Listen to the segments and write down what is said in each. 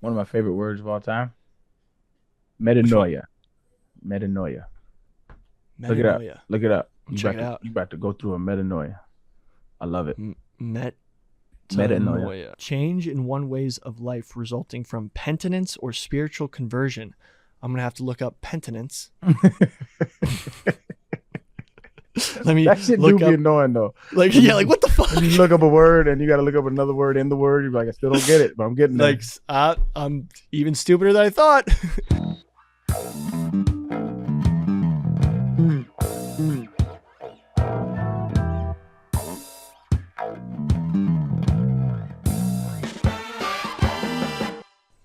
One of my favorite words of all time. Which one? Metanoia. Metanoia. Look it up. Metanoia. Look it up. I'll check it out. You about to go through a metanoia. I love it. Metanoia. Metanoia. Change in one ways of life resulting from penitence or spiritual conversion. I'm going to have to look up penitence. Let me That shit do look be up. annoying though. Like, When yeah, you, like what the fuck? when you look up a word and you got to look up another word in the word, you're like, I still don't get it, but I'm getting there. Like, I'm even stupider than I thought.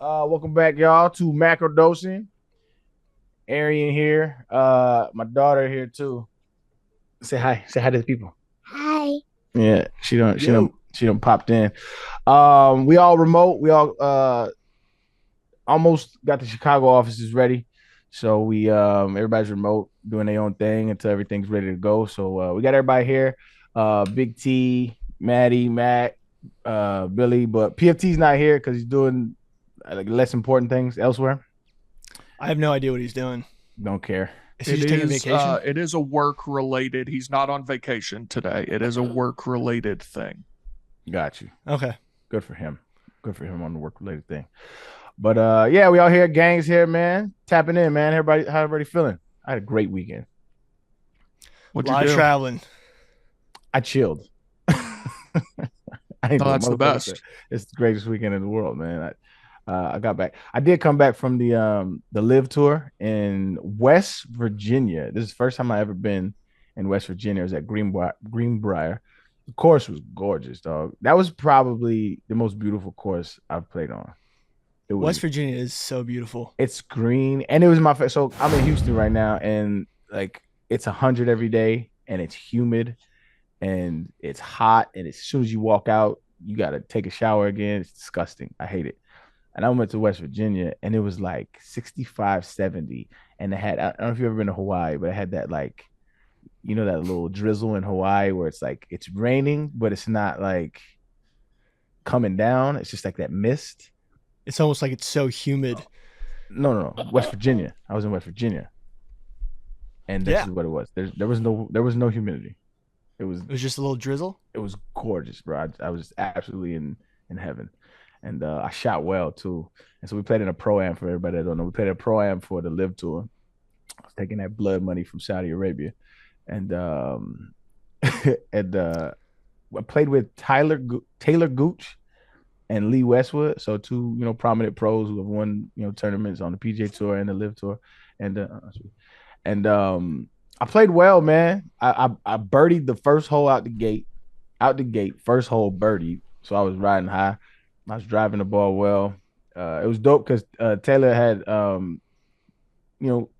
Welcome back, y'all, to Macrodosing. Arian here. My daughter here too. Say hi. Say hi to the people. Hi. Yeah, Yo. she done popped in. We all remote. We all almost got the Chicago offices ready. So we everybody's remote doing their own thing until everything's ready to go. So we got everybody here. Big T, Maddie, Matt, Billy, but PFT's not here because he's doing like less important things elsewhere. I have no idea what he's doing. Don't care. Is he just taking a vacation? It is a work related. He's not on vacation today. It is a work related thing. Got you. Okay. Good for him. Good for him on the work related thing. But yeah, we all here, gangs here, man. Tapping in, man. How everybody feeling? I had a great weekend. What'd A lot you of do? traveling. I chilled. I ain't Oh, doing that's the motherfucking best. thing. It's the greatest weekend in the world, man. I got back. I did come back from the Live tour in West Virginia. This is the first time I ever been in West Virginia. It was at Greenbrier. The course was gorgeous, dog. That was probably the most beautiful course I've played on. It was. West Virginia is so beautiful. It's green, and it was my first. So I'm in Houston right now, and like it's 100 every day, and it's humid, and it's hot, and as soon as you walk out, you gotta take a shower again. It's disgusting. I hate it. And I went to West Virginia, and it was like 65, 70, and it had. I don't know if you've ever been to Hawaii, but it had that like, that little drizzle in Hawaii where it's like it's raining, but it's not like coming down. It's just like that mist. It's almost like it's so humid. No. West Virginia. I was in West Virginia, and this Yeah. is what it was. There was no humidity. It was It was just a little drizzle. it was gorgeous, bro. I was absolutely in heaven, and I shot well too. And so we played in a pro-am for everybody that don't know. We played a pro-am for the Live tour. I was taking that blood money from Saudi Arabia, and and I played with Taylor Gooch and Lee Westwood, so two prominent pros who have won tournaments on the PGA Tour and the Live Tour, and I played well, man. I birdied the first hole out the gate, first hole birdie. So I was riding high. I was driving the ball well. It was dope because Taylor had you know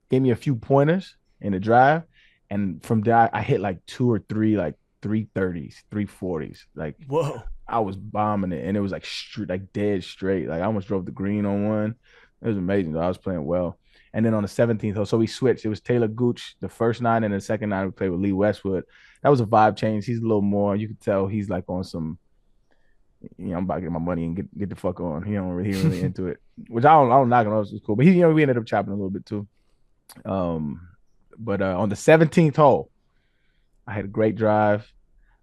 gave me a few pointers in the drive, and from there I hit like two or three like 330s, 340s, like. Whoa. I was bombing it, and it was like like dead straight. Like I almost drove the green on one. It was amazing, though. I was playing well. And then on the 17th hole, so we switched. It was Taylor Gooch the first nine, and the second nine we played with Lee Westwood. That was a vibe change. He's a little more. You could tell he's like on some. I'm about to get my money and get the fuck on. He really into it, which I don't knock him off. It was cool, but we ended up chopping a little bit too. Um, but on the 17th hole, I had a great drive.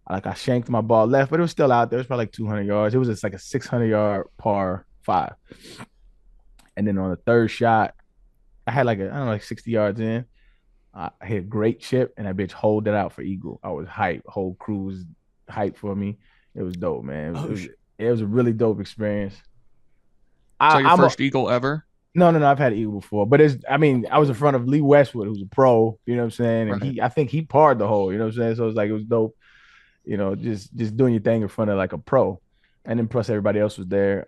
Like I shanked my ball left, but it was still out there. It was probably like 200 yards. It was just like a 600-yard par five. And then on the third shot, I had like I don't know, like 60 yards in. I hit a great chip, and that bitch holed it out for eagle. I was hyped. Whole crew was hyped for me. It was dope, man. It was a really dope experience. Is that your I'm a, first eagle ever? no. I've had an eagle before, but I was in front of Lee Westwood, who's a pro. You know what I'm saying? And Right. I think he parred the hole. You know what I'm saying? So it was dope. Just doing your thing in front of like a pro, and then plus everybody else was there.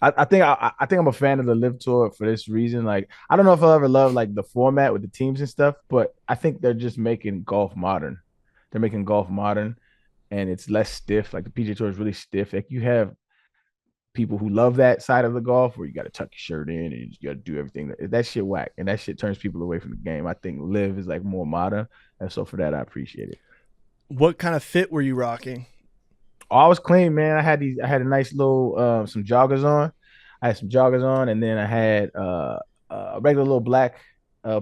I think I'm a fan of the Live Tour for this reason. Like, I don't know if I'll ever love like the format with the teams and stuff, but I think they're just making golf modern. They're making golf modern, and it's less stiff. Like the PGA Tour is really stiff. Like you have people who love that side of the golf where you got to tuck your shirt in and you got to do everything. That shit whack, and that shit turns people away from the game. I think Live is like more modern, and so for that I appreciate it. What kind of fit were you rocking? Oh, I was clean, man. I had a nice little some joggers on. I had some joggers on, and then I had a regular little black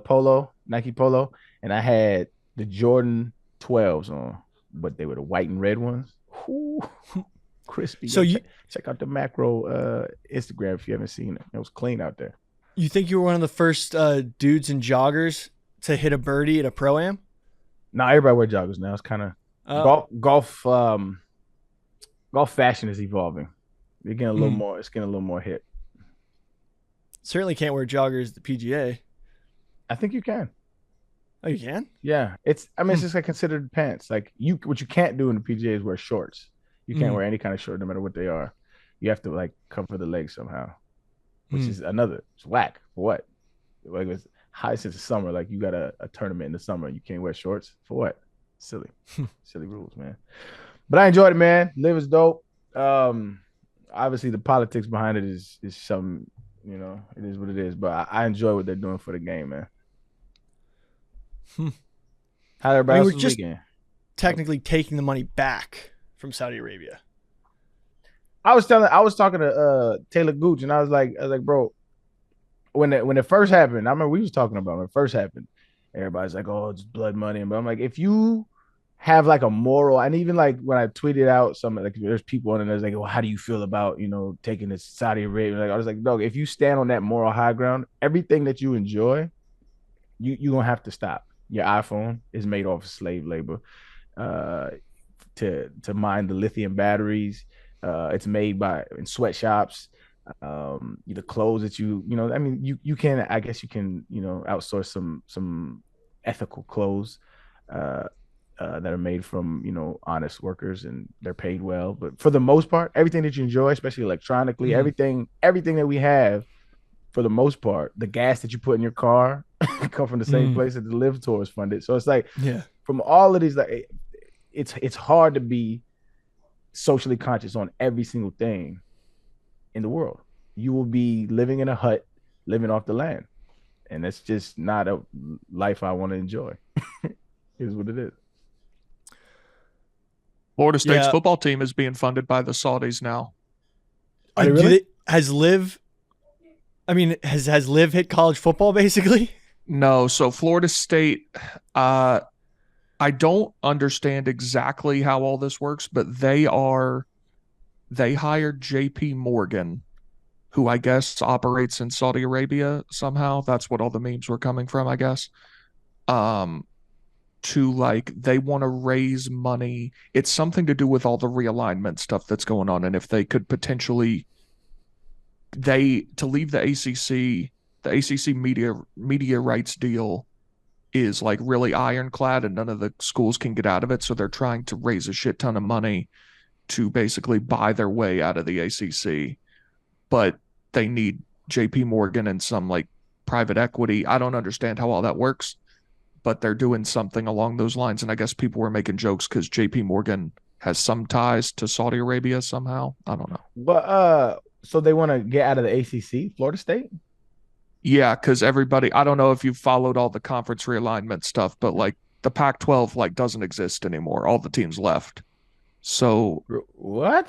polo, Nike polo, and I had the Jordan 12s on, but they were the white and red ones. Ooh, crispy. So Yo, check out the macro Instagram if you haven't seen it. It was clean out there. you think you were one of the first dudes in joggers to hit a birdie at a pro-am? Now everybody wear joggers now. It's kind of golf fashion is evolving. You're getting a little more. It's getting a little more hip. Certainly can't wear joggers at the PGA. I think you can. Oh, you can? Yeah, it's. I mean, it's just like considered pants. Like what you can't do in the PGA is wear shorts. You can't wear any kind of short, no matter what they are. You have to like cover the legs somehow, which is another. It's whack. For what? Like it's high since the summer. Like you got a tournament in the summer, you can't wear shorts for what? Silly, silly rules, man. But I enjoyed it, man. Live is dope. Obviously the politics behind it is some. You know, it is what it is. But I enjoy what they're doing for the game, man. How everybody else was weekend? Technically taking the money back from Saudi Arabia. I was talking to Taylor Gooch, and I was like, bro, when it first happened, I remember we was talking about when it first happened. Everybody's like, oh, it's blood money, but I'm like, if you have like a moral, and even like when I tweeted out some like there's people on it that's like, well, how do you feel about taking this Saudi Arabia? Like I was like, dog, if you stand on that moral high ground, everything that you enjoy, you're gonna have to stop. Your iPhone is made off of slave labor. To mine the lithium batteries. It's made in sweatshops. The clothes that I mean, you can, I guess you can, outsource some ethical clothes that are made from, honest workers, and they're paid well. But for the most part, everything that you enjoy, especially electronically, everything that we have, for the most part, the gas that you put in your car come from the same place that the Live Tour is funded. So it's like, from all of these, like, it's hard to be socially conscious on every single thing in the world. You will be living in a hut, living off the land, and that's just not a life I want to enjoy. Is what it is. Florida State's football team is being funded by the Saudis now. Has Liv hit college football basically? No. So Florida State, I don't understand exactly how all this works, but they hired JP Morgan, who I guess operates in Saudi Arabia somehow. That's what all the memes were coming from, I guess. They want to raise money. It's something to do with all the realignment stuff that's going on. And if they could potentially, to leave the ACC media rights deal is like really ironclad, and none of the schools can get out of it. So they're trying to raise a shit ton of money to basically buy their way out of the ACC. But they need JP Morgan and some like private equity. I don't understand how all that works, but they're doing something along those lines. And I guess people were making jokes because JP Morgan has some ties to Saudi Arabia somehow. I don't know. But so they want to get out of the ACC, Florida State? Yeah, because everybody, I don't know if you've followed all the conference realignment stuff, but like the Pac-12 like doesn't exist anymore. All the teams left. So what?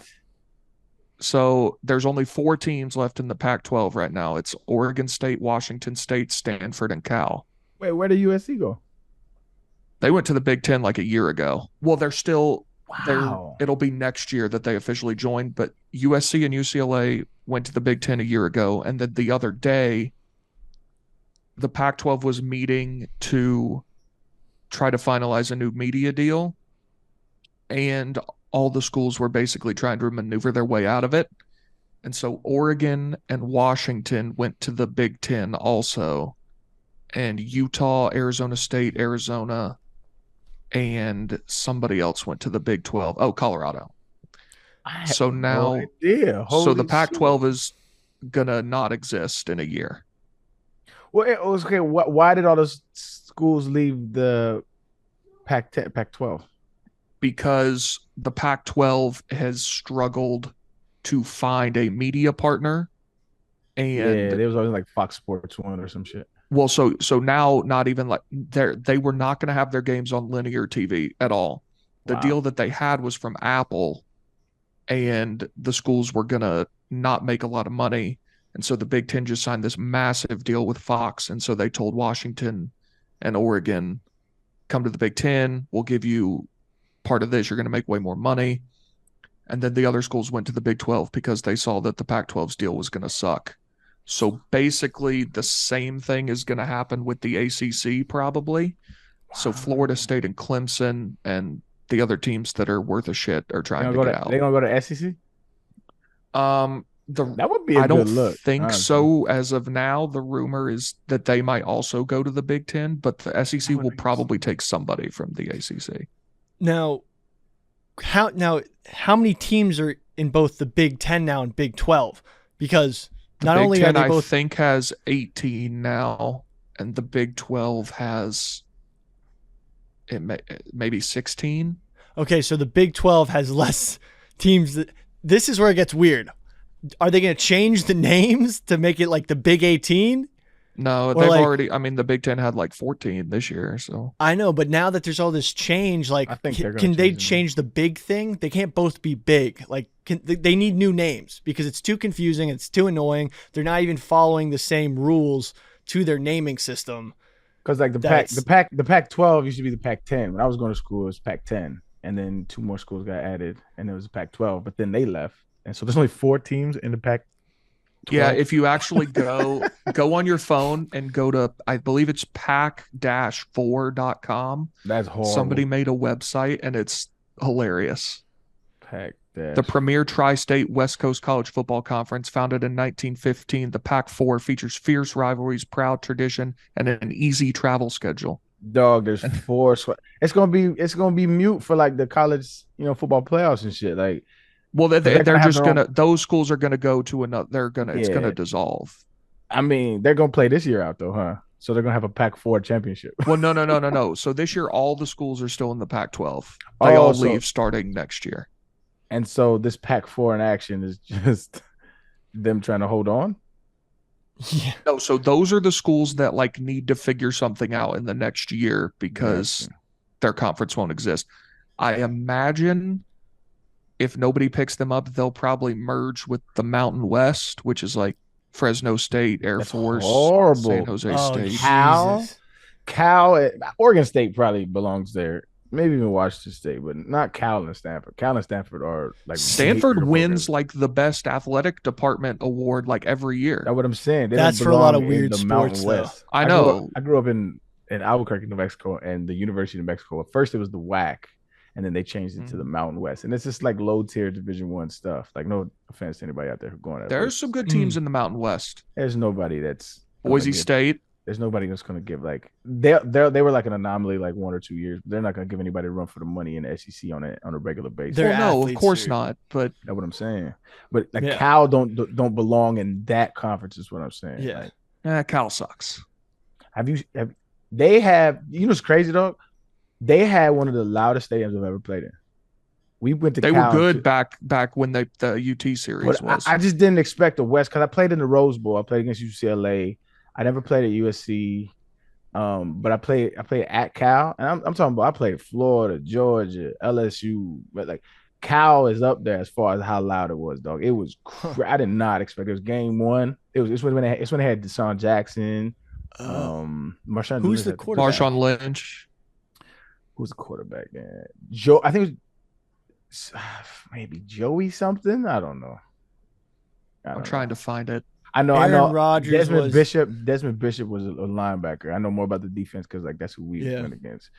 So there's only 4 teams left in the Pac-12 right now. It's Oregon State, Washington State, Stanford, and Cal. Wait, where did USC go? They went to the Big Ten like a year ago. Well, they're still wow. It'll be next year that they officially joined, but USC and UCLA went to the Big Ten a year ago. And then the other day, the Pac-12 was meeting to try to finalize a new media deal. And all the schools were basically trying to maneuver their way out of it. And so Oregon and Washington went to the Big Ten also. And Utah, Arizona State, Arizona, and somebody else went to the Big 12. Oh, Colorado. So now, so the Pac-12 is going to not exist in a year. Well, it was okay. Why did all those schools leave the Pac-12? Because the Pac-12 has struggled to find a media partner. And there was always like Fox Sports 1 or some shit. Well, so now not even like they were not going to have their games on linear TV at all. The deal that they had was from Apple, and the schools were gonna not make a lot of money. And so the Big Ten just signed this massive deal with Fox. And so they told Washington and Oregon, come to the Big Ten, we'll give you part of this, you're going to make way more money. And then the other schools went to the Big 12 because they saw that the Pac-12's deal was going to suck. So basically the same thing is going to happen with the ACC probably. So Florida State and Clemson and the other teams that are worth a shit are trying to get out. They're going to go to SEC? That would be a I good don't look. think honestly. so as of now. The rumor is that they might also go to the Big Ten, but the SEC will probably take somebody from the ACC. Now, how many teams are in both the Big Ten now and Big 12? Because not only Big are Ten, they both, I think, has 18 now, and the Big 12 has maybe 16. okay, so the Big 12 has less teams. This is where it gets weird. Are they going to change the names to make it like the Big 18? No, Or they've like- already. I mean, the Big Ten had like 14 this year, so I know, but now that there's all this change, like, I think they're gonna can they change the name. change the big thing? They can't both be big. Like, they need new names because it's too confusing. It's too annoying. They're not even following the same rules to their naming system. Because like the Pac-12 used to be the Pac-10. When I was going to school, it was Pac-10, and then 2 more schools got added, and it was the Pac-12. But then they left, and so there's only 4 teams in the Pac-12. yeah. If you actually go on your phone and go to, I believe it's pac-4.com. That's horrible. Somebody made a website and it's hilarious. Pac The premier tri-state West Coast College Football Conference, founded in 1915, the Pac-4 features fierce rivalries, proud tradition, and an easy travel schedule. dog. There's 4. It's gonna be mute for like the college, football playoffs and shit. Like, Well, they're gonna have just their own- gonna. Those schools are gonna go to another. It's Yeah. gonna dissolve. I mean, they're gonna play this year out though, huh? So they're gonna have a Pac-4 championship. Well, no. So this year, all the schools are still in the Pac-12. They Oh, all so- leave starting next year. And so this Pac-4 in action is just them trying to hold on. Yeah. No, so those are the schools that like need to figure something out in the next year because Gotcha. their conference won't exist. I imagine if nobody picks them up, they'll probably merge with the Mountain West, which is like Fresno State, Air That's Force, horrible. San Jose Oh, State. Cal? Cal, Oregon State probably belongs there. Maybe even Washington State, but not Cal and Stanford. Cal and Stanford are like Stanford major wins programs. like the best athletic department award like every year. That's what I'm saying. They That's don't for a lot belong of in weird the sports, Mountain though. West. I know. I grew up in Albuquerque, New Mexico, and the University of New Mexico. At first, it was the WAC, and then they changed it to the Mountain West, and it's just like low tier Division I stuff. Like, no offense to anybody out there who's going there. There's some good teams in the Mountain West. There's nobody that's gonna Boise give- State. There's nobody that's going to give like they were like an anomaly like 1 or 2 years. They're not going to give anybody a run for the money in the SEC on a regular basis. They're Well, no, of athletes, course dude. not. But That's what I'm saying. But like Yeah. Cal don't belong in that conference is what I'm saying. Yeah. Like, Cal sucks. They have what's crazy dog? They had one of the loudest stadiums I've ever played in. We went to They Cal were good too, back when the UT series but was. I just didn't expect the West because I played in the Rose Bowl. I played against UCLA. I never played at USC. But I played at Cal, and I'm talking about I played Florida, Georgia, LSU, but like Cal is up there as far as how loud it was, dog. It was I did not expect it. It was game 1. It's when they had Deshaun Jackson, Marshawn. Who's the quarterback? Marshawn Lynch. Who's the quarterback then? Joe, I think it was maybe Joey something. I don't know. I'm trying to find it. I know. Aaron Rodgers Desmond was- Bishop was a linebacker. I know more about the defense because like that's who we went against.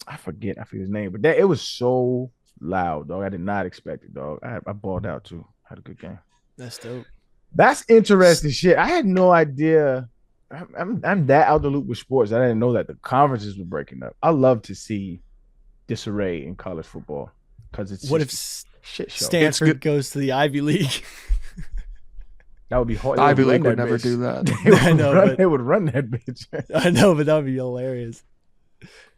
I forget his name, but it was so loud, dog. I did not expect it, dog. I balled out too. Had a good game. That's dope. That's interesting shit. I had no idea. I'm that out the loop with sports. I didn't know that the conferences were breaking up. I love to see disarray in college football because it's What if shit show. Stanford goes to the Ivy League? That would be hard. Ivy League would never do that. I know, but- They would run that bitch. I know, but that would be hilarious.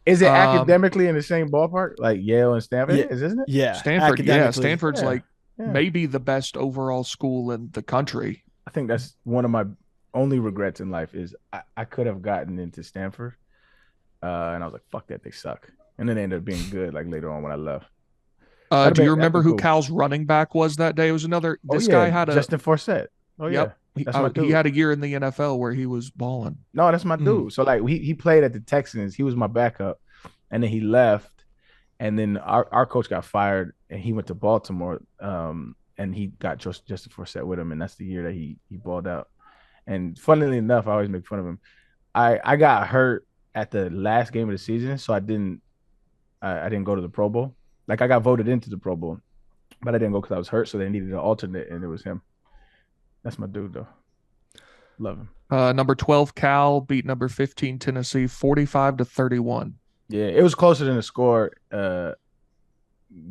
Is it academically in the same ballpark like Yale and Stanford? Yeah. Isn't it? Yeah. Stanford, academically. Stanford's Yeah. like Yeah. maybe the best overall school in the country. I think that's one of my only regrets in life is I could have gotten into Stanford, and I was like, "Fuck that, they suck." And then they ended up being good like later on when I left. Do you That'd remember be who cool. Cal's running back was that day? It was another. Oh This yeah, guy had a. Justin Forsett. Oh yeah, Yep. He, that's my he dude. had a year in the NFL where he was balling. No, that's my dude. So like he played at the Texans. He was my backup, and then he left, and then our coach got fired, and he went to Baltimore. And he got Justin Forsett with him, and that's the year that he balled out. And funnily enough, I always make fun of him. I got hurt at the last game of the season, so I didn't go to the Pro Bowl. Like I got voted into the Pro Bowl, but I didn't go because I was hurt, so they needed an alternate, and it was him. That's my dude, though. Love him. Number 12 Cal beat number 15 Tennessee 45-31. Yeah, it was closer than the score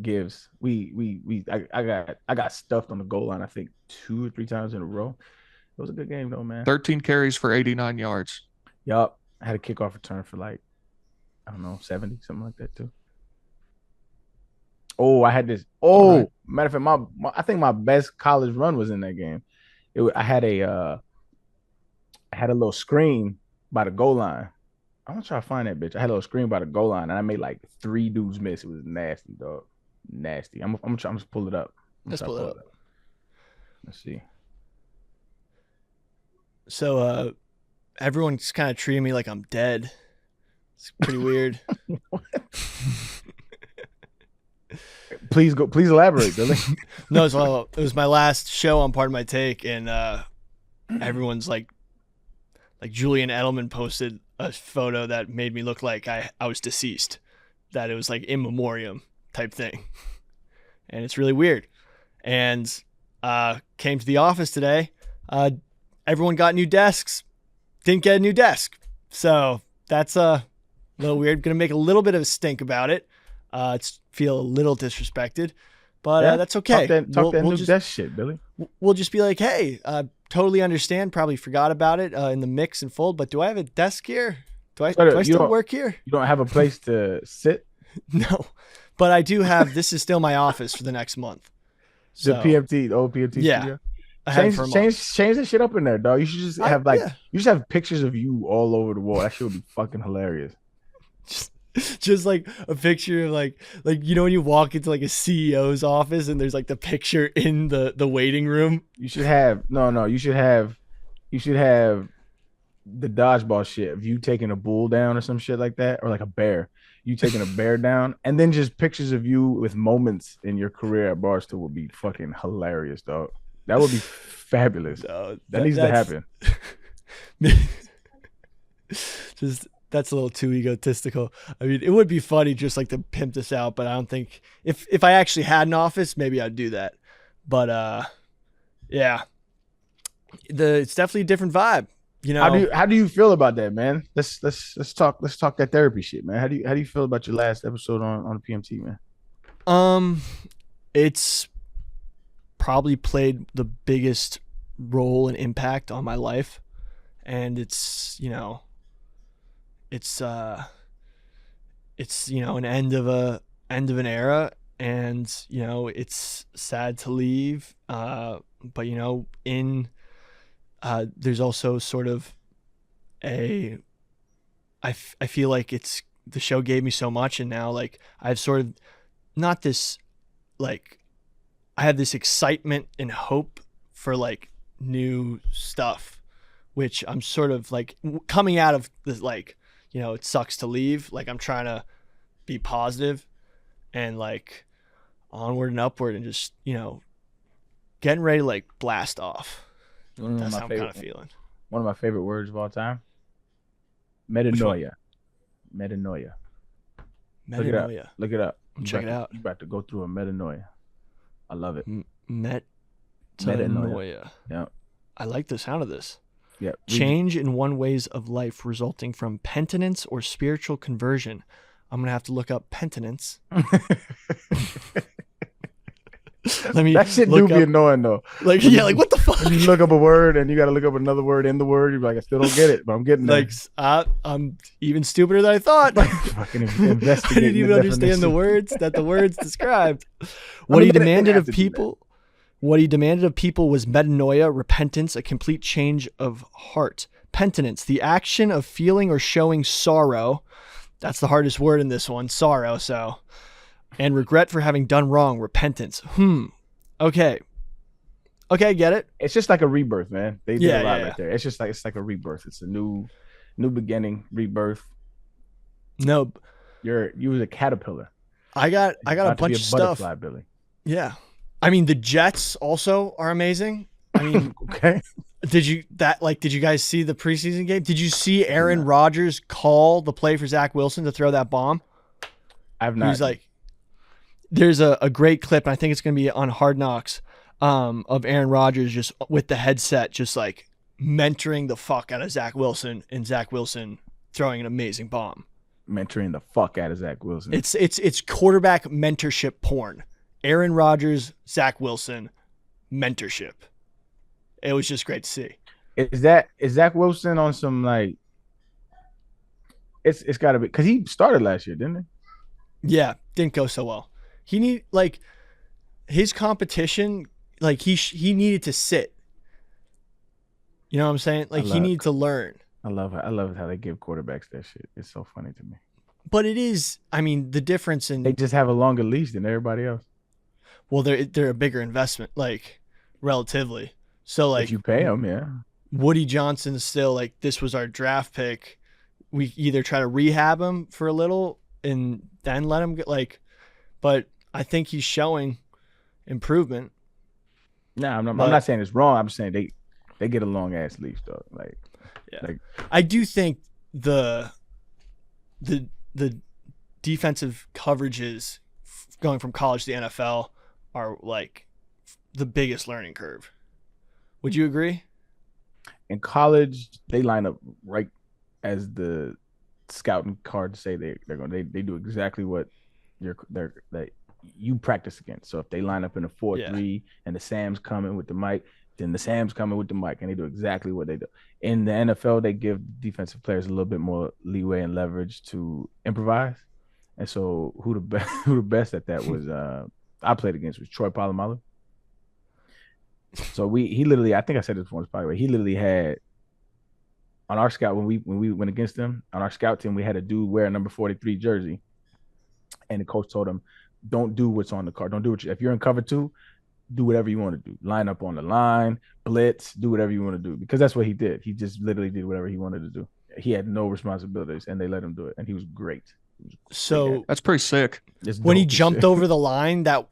gives. I got stuffed on the goal line, I think 2 or 3 times in a row. It was a good game though, man. 13 carries for 89 yards. Yup. I had a kickoff return for like, I don't know, 70, something like that too. Oh, I had this. Oh, right. Matter of fact, I think my best college run was in that game. I had a little screen by the goal line. I'm gonna try to find that bitch. I had a little screen by the goal line, and I made like 3 dudes miss. It was nasty, dog. Nasty. I'm trying to pull it up. Let's pull it up. Let's see. So, everyone's kind of treating me like I'm dead. It's pretty weird. Please elaborate, Billy. No, it was my last show on Part of My Take, and everyone's like Julian Edelman posted a photo that made me look like I was deceased, that it was like in memoriam type thing, and it's really weird. And came to the office today. Everyone got new desks. Didn't get a new desk, so that's a little weird. Gonna make a little bit of a stink about it. Feel a little disrespected, but that's okay. Talk that new desk shit, Billy. We'll just be like, hey, totally understand. Probably forgot about it in the mix and fold. But do I have a desk here? Do I still work here? You don't have a place to sit? No, but I do have. This is still my office for the next month. So, the PMT, the old PMT studio. Change that shit up in there, dog. You should just have you just have pictures of you all over the wall. That shit would be fucking hilarious. Just like a picture of like you know when you walk into like a CEO's office and there's like the picture in the waiting room. You should have you should have the dodgeball shit of you taking a bull down or some shit like that, or like a bear. You taking a bear down, and then just pictures of you with moments in your career at Barstool would be fucking hilarious, dog. That would be fabulous. No, that needs to happen. That's a little too egotistical. I mean, it would be funny just like to pimp this out, but I don't think if I actually had an office, maybe I'd do that. But yeah, it's definitely a different vibe. You know, how do you feel about that, man? Let's talk that therapy shit, man. How do you feel about your last episode on PMT, man? It's probably played the biggest role and impact on my life, and it's an end of an era, and it's sad to leave, but there's also sort of I feel like it's the show gave me so much, and now like I've sort of not this like I have this excitement and hope for like new stuff, which I'm sort of like coming out of this, like, it sucks to leave. Like I'm trying to be positive and like onward and upward and just, getting ready to like blast off. That's how I'm kind of feeling. One of my favorite words of all time. Metanoia. Metanoia. Metanoia. Look it up. Check it out. You're about to go through a metanoia. I love it. Metanoia. Yeah. I like the sound of this. Yeah. Change in one ways of life resulting from penitence or spiritual conversion. I'm going to have to look up penitence. That shit do be annoying though. Like, like what the fuck? You look up a word and you got to look up another word in the word. You're like, I still don't get it, but I'm getting there. Like, I'm even stupider than I thought. Fucking investigate. I didn't even understand the words that the words described. What he demanded of people was metanoia, repentance, a complete change of heart. Penitence, the action of feeling or showing sorrow. That's the hardest word in this one, sorrow. So And regret for having done wrong. Repentance. Okay. Okay, I get it. It's just like a rebirth, man. They did a lot right there. It's like a rebirth. It's a new beginning, rebirth. No, you was a caterpillar. I got a bunch of stuff. Butterfly, Billy. Yeah, I mean the Jets also are amazing. I mean, okay. Did you guys see the preseason game? Did you see Aaron Rodgers call the play for Zach Wilson to throw that bomb? I've not. He's like, there's a great clip, and I think it's going to be on Hard Knocks, of Aaron Rodgers just with the headset, just like mentoring the fuck out of Zach Wilson, and Zach Wilson throwing an amazing bomb. Mentoring the fuck out of Zach Wilson. It's quarterback mentorship porn. Aaron Rodgers, Zach Wilson, mentorship. It was just great to see. Is Zach Wilson on some like? It's got to be because he started last year, didn't he? Yeah, didn't go so well. He need like his competition. Like he needed to sit. You know what I'm saying? Like he needed to learn. I love how they give quarterbacks that shit. It's so funny to me. But it is. I mean, the difference in they just have a longer leash than everybody else. Well, they're a bigger investment, like relatively. So like if you pay them, yeah. Woody Johnson is still like, this was our draft pick. We either try to rehab him for a little and then let him get but I think he's showing improvement. No, I'm not saying it's wrong. I'm just saying they get a long ass leash though. I do think the defensive coverages going from college to the NFL are like the biggest learning curve. Would you agree? In college, they line up right as the scouting cards say they're going. They do exactly what you practice against. So if they line up in a 4-3 and the Sam's coming with the mic, then the Sam's coming with the mic, and they do exactly what they do. In the NFL, they give defensive players a little bit more leeway and leverage to improvise. And so who the best at that was I played against was Troy Polamalu. So he literally, I think I said this once probably, he literally had on our scout when we went against them on our scout team, we had a dude wear a number 43 jersey, and the coach told him, "Don't do what's on the card. Don't do what if you're in cover 2, do whatever you want to do. Line up on the line, blitz, do whatever you want to do." Because that's what he did. He just literally did whatever he wanted to do. He had no responsibilities, and they let him do it, and he was great. So that's pretty sick. When he jumped over the line, that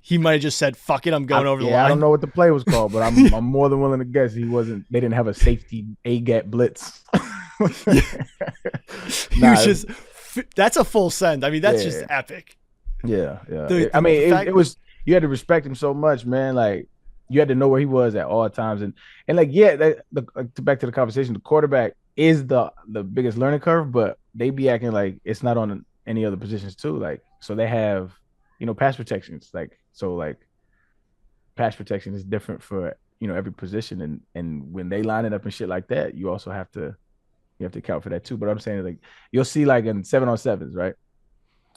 he might have just said, "Fuck it, I'm going over the line." I don't know what the play was called, but I'm more than willing to guess he wasn't. They didn't have a safety A-gap blitz. He was just. That's a full send. I mean, that's just epic. Yeah. It was. You had to respect him so much, man. Like you had to know where he was at all times, and back to the conversation. The quarterback is the biggest learning curve, but they be acting like it's not on any other positions too. Like, so they have, pass protections. Pass protection is different for, every position. And when they line it up and shit like that, you also have to account for that too. But I'm saying you'll see in 7-on-7s, right?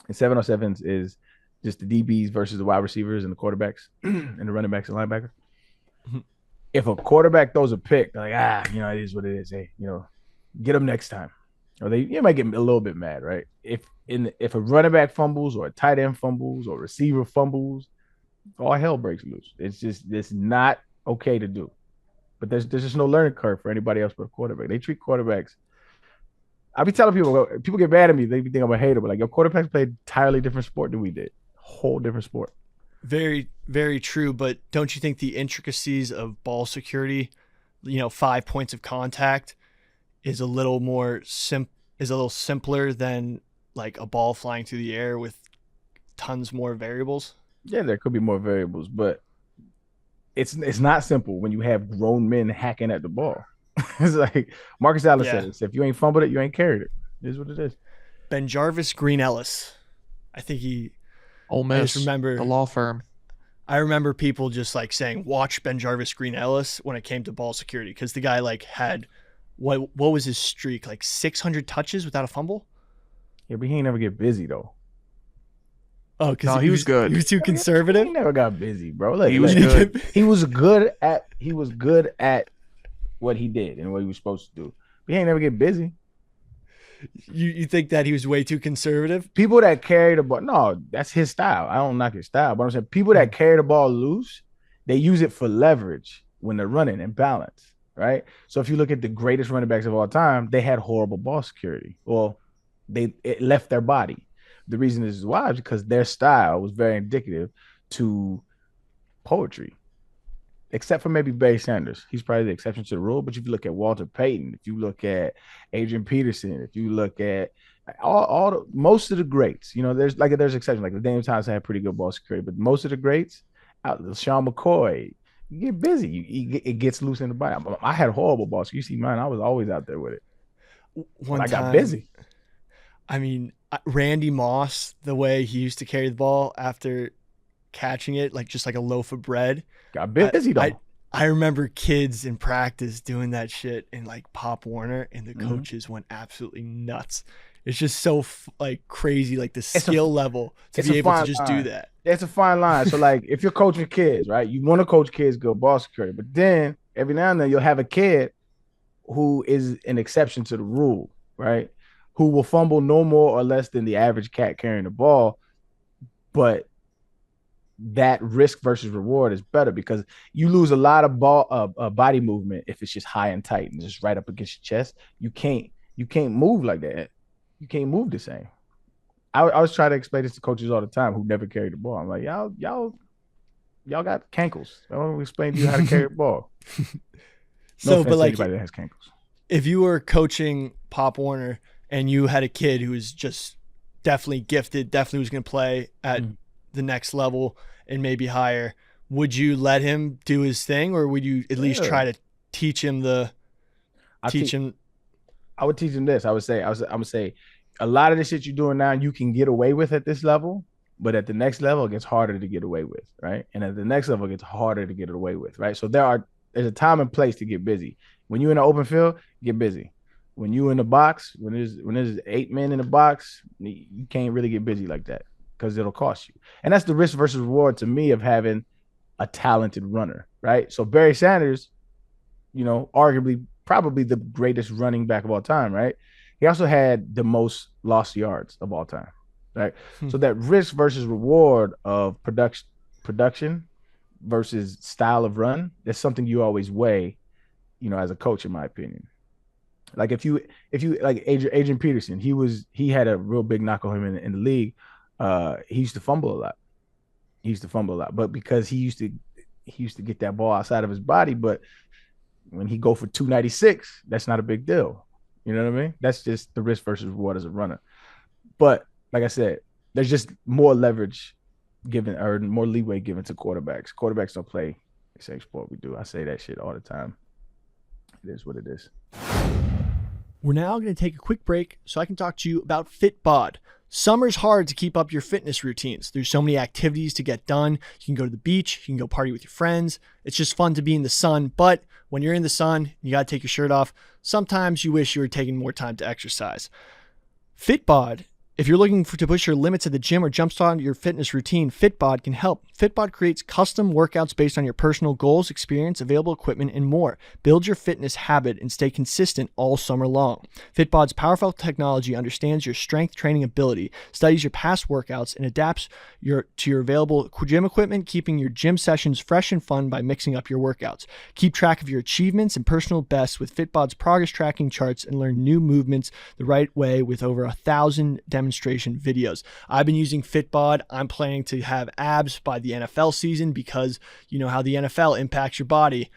And 7-on-7s is just the DBs versus the wide receivers and the quarterbacks and the running backs and linebackers. Mm-hmm. If a quarterback throws a pick, they're like, it is what it is. Hey, get them next time. Or you might get a little bit mad, right? If a running back fumbles or a tight end fumbles or receiver fumbles, all hell breaks loose. It's not okay to do. But there's just no learning curve for anybody else but a quarterback. They treat quarterbacks. I be telling people get mad at me. They think I'm a hater, but your quarterbacks play an entirely different sport than we did. Whole different sport. Very, very true. But don't you think the intricacies of ball security, 5 points of contact, is a little simpler than a ball flying through the air with tons more variables? Yeah, there could be more variables, but it's not simple when you have grown men hacking at the ball. It's like Marcus Allen says, if you ain't fumbled it, you ain't carried it. It is what it is. BenJarvus Green-Ellis. I think he Ole Miss, I just remember the law firm. I remember people just saying, watch BenJarvus Green-Ellis when it came to ball security, because the guy had what was his streak? 600 touches without a fumble? Yeah, but he ain't never get busy though. Oh, because he was good. He was too conservative. He never got busy, bro. He was good. He was good at what he did and what he was supposed to do. But he ain't never get busy. You think that he was way too conservative? People that carry the ball, no, that's his style. I don't knock his style, but I'm saying people that carry the ball loose, they use it for leverage when they're running and balance, right? So if you look at the greatest running backs of all time, they had horrible ball security. Well, it left their body. The reason is why is because their style was very indicative to poetry, except for maybe Barry Sanders. He's probably the exception to the rule. But if you look at Walter Payton, if you look at Adrian Peterson, if you look at most of the greats, there's exceptions. Like Daniel Thompson had pretty good ball security, but most of the greats, Sean McCoy, you get busy. It gets loose in the body. I had horrible ball. So you see mine, I was always out there with it. I got busy. I mean, Randy Moss, the way he used to carry the ball after catching it, like just like a loaf of bread. Got busy though. I remember kids in practice doing that shit in like Pop Warner, and the coaches went absolutely nuts. It's just so crazy, like the skill level to be able to just do that. It's a fine line. So like if you're coaching kids, right, you want to coach kids good ball security, but then every now and then you'll have a kid who is an exception to the rule, right? Who will fumble no more or less than the average cat carrying the ball, but that risk versus reward is better because you lose a lot of body movement if it's just high and tight and just right up against your chest. You can't move like that. You can't move the same. I was trying to explain this to coaches all the time who never carried the ball. I'm like, y'all got cankles. I want to explain to you how to carry the ball. So, but like, anybody that has cankles. If you were coaching Pop Warner and you had a kid who was just definitely gifted, definitely was going to play at the next level and maybe higher, would you let him do his thing, or would you at least try to teach him I would teach him this. I'm gonna say a lot of the shit you're doing now you can get away with at this level, but at the next level it gets harder to get away with, right? And at the next level it gets harder to get away with, right? So there's a time and place to get busy. When you're in an open field, get busy. When you in the box, when there's 8 men in the box, you can't really get busy like that because it'll cost you. And that's the risk versus reward to me of having a talented runner, right? So Barry Sanders, arguably probably the greatest running back of all time, right? He also had the most lost yards of all time, right? So that risk versus reward of production versus style of run, that's something you always weigh, as a coach, in my opinion. Like if you like Adrian Peterson, he had a real big knock on him in the league. He used to fumble a lot. But because he used to get that ball outside of his body, but when he go for 296, that's not a big deal. You know what I mean? That's just the risk versus reward as a runner. But like I said, there's just more leverage given or more leeway given to quarterbacks. Quarterbacks don't play the same sport we do. I say that shit all the time. It is what it is. We're now going to take a quick break so I can talk to you about Fitbod. Summer's hard to keep up your fitness routines. There's so many activities to get done. You can go to the beach, you can go party with your friends. It's just fun to be in the sun, but when you're in the sun, you got to take your shirt off. Sometimes you wish you were taking more time to exercise. Fitbod, if you're looking to push your limits at the gym or jumpstart your fitness routine, Fitbod can help. Fitbod creates custom workouts based on your personal goals, experience, available equipment, and more. Build your fitness habit and stay consistent all summer long. Fitbod's powerful technology understands your strength training ability, studies your past workouts, and adapts to your available gym equipment, keeping your gym sessions fresh and fun by mixing up your workouts. Keep track of your achievements and personal bests with Fitbod's progress tracking charts and learn new movements the right way with over 1,000 demonstration videos. I've been using Fitbod. I'm planning to have abs by the NFL season because you know how the NFL impacts your body.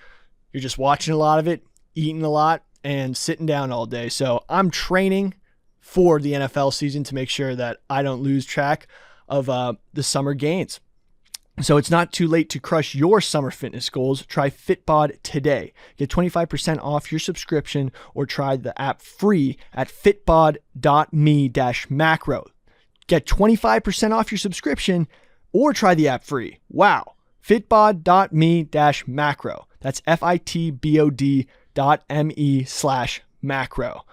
You're just watching a lot of it, eating a lot, and sitting down all day. So I'm training for the NFL season to make sure that I don't lose track of the summer gains. So it's not too late to crush your summer fitness goals. Try Fitbod today. Get 25% off your subscription or try the app free at fitbod.me-macro. Get 25% off your subscription or try the app free. Wow. Fitbod.me-macro. That's fitbod.me/macro.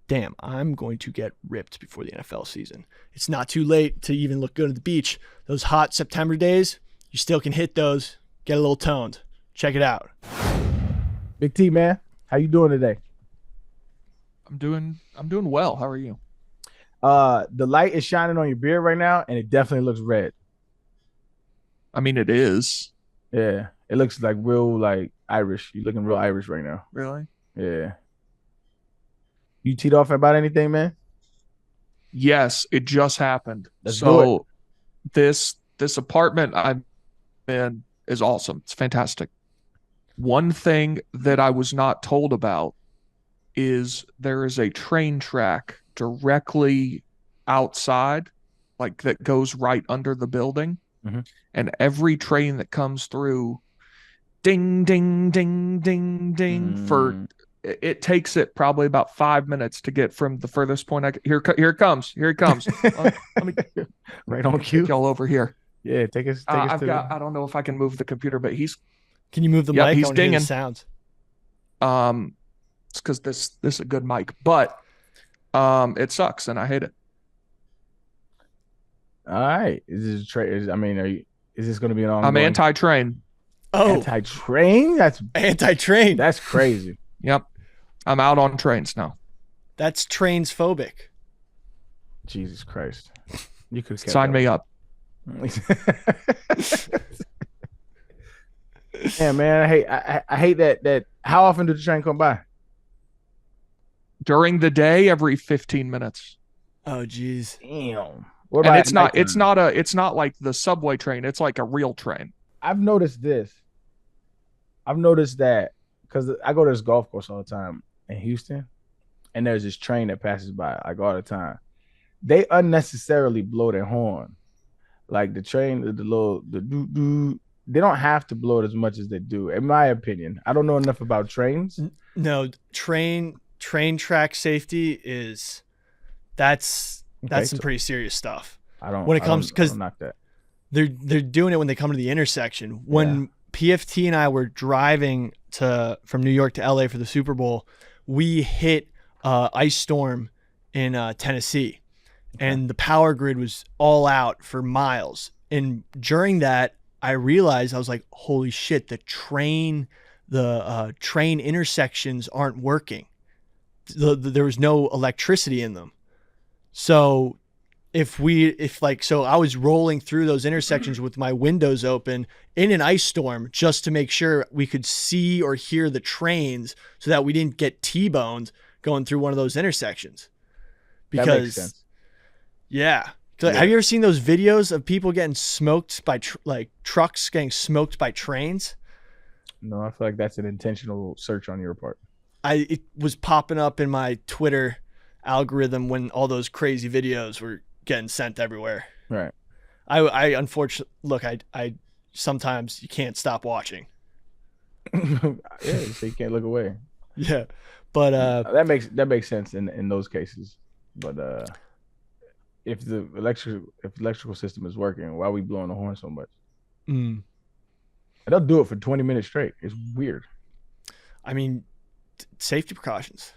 Damn, I'm going to get ripped before the NFL season. It's not too late to even look good at the beach. Those hot September days, you still can hit those, get a little toned. Check it out. Big T, man. How you doing today? I'm doing well. How are you? The light is shining on your beard right now, and it definitely looks red. I mean, it is. Yeah, it looks like real like Irish. You're looking real Irish right now. Really? Yeah. You teed off about anything, man? Yes, it just happened. Let's do it. So this apartment I'm in is awesome. It's fantastic. One thing that I was not told about is there is a train track directly outside, like that goes right under the building. Mhm. And every train that comes through, ding, ding, ding, ding, ding, for Mm. it takes it probably about 5 minutes to get from the furthest point. Here it comes. Here it comes. Let me Right on take cue. y'all over here. Yeah, take us. Take us I've to got. I don't know if I can move the computer, but Can you move the Yep, mic? he's I want to hear the dinging. sounds. it's because this is a good mic, but it sucks and I hate it. All right. Is this a trade? I mean, is this going to be an I'm ongoing anti-train. Oh, anti-train? anti-train. That's crazy. Yep, I'm out on trains now. That's trains phobic. Jesus Christ. You could Sign me up. Yeah, man. I hate that. How often do the train come by? During the day, every 15 minutes. Oh, geez. Damn. What And about it's not nighttime? it's not like the subway train. It's like a real train. I've noticed this. I've noticed that because I go to this golf course all the time in Houston, and there's this train that passes by like all the time. They unnecessarily blow their horn. Like the train, the doo doo. They don't have to blow it as much as they do, in my opinion. I don't know enough about trains. No, train track safety is that's Okay, some so pretty serious stuff. I don't When it comes, I because don't knock that. they're doing it when they come to the intersection. When PFT and I were driving from New York to LA for the Super Bowl, we hit ice storm in Tennessee, and the power grid was all out for miles. And during that, I realized, I was like, holy shit, the train intersections aren't working. There was no electricity in them. So so I was rolling through those intersections with my windows open in an ice storm just to make sure we could see or hear the trains so that we didn't get T-boned going through one of those intersections. That makes sense. Yeah. Have you ever seen those videos of people getting smoked by trucks getting smoked by trains? No, I feel like that's an intentional search on your part. It was popping up in my Twitter algorithm when all those crazy videos were getting sent everywhere. Right. I unfortunately look. I sometimes you can't stop watching. Yeah, so you can't look away. Yeah, but that makes sense in those cases. But if the electrical system is working, why are we blowing the horn so much? And they'll do it for 20 minutes straight. It's weird. I mean, safety precautions,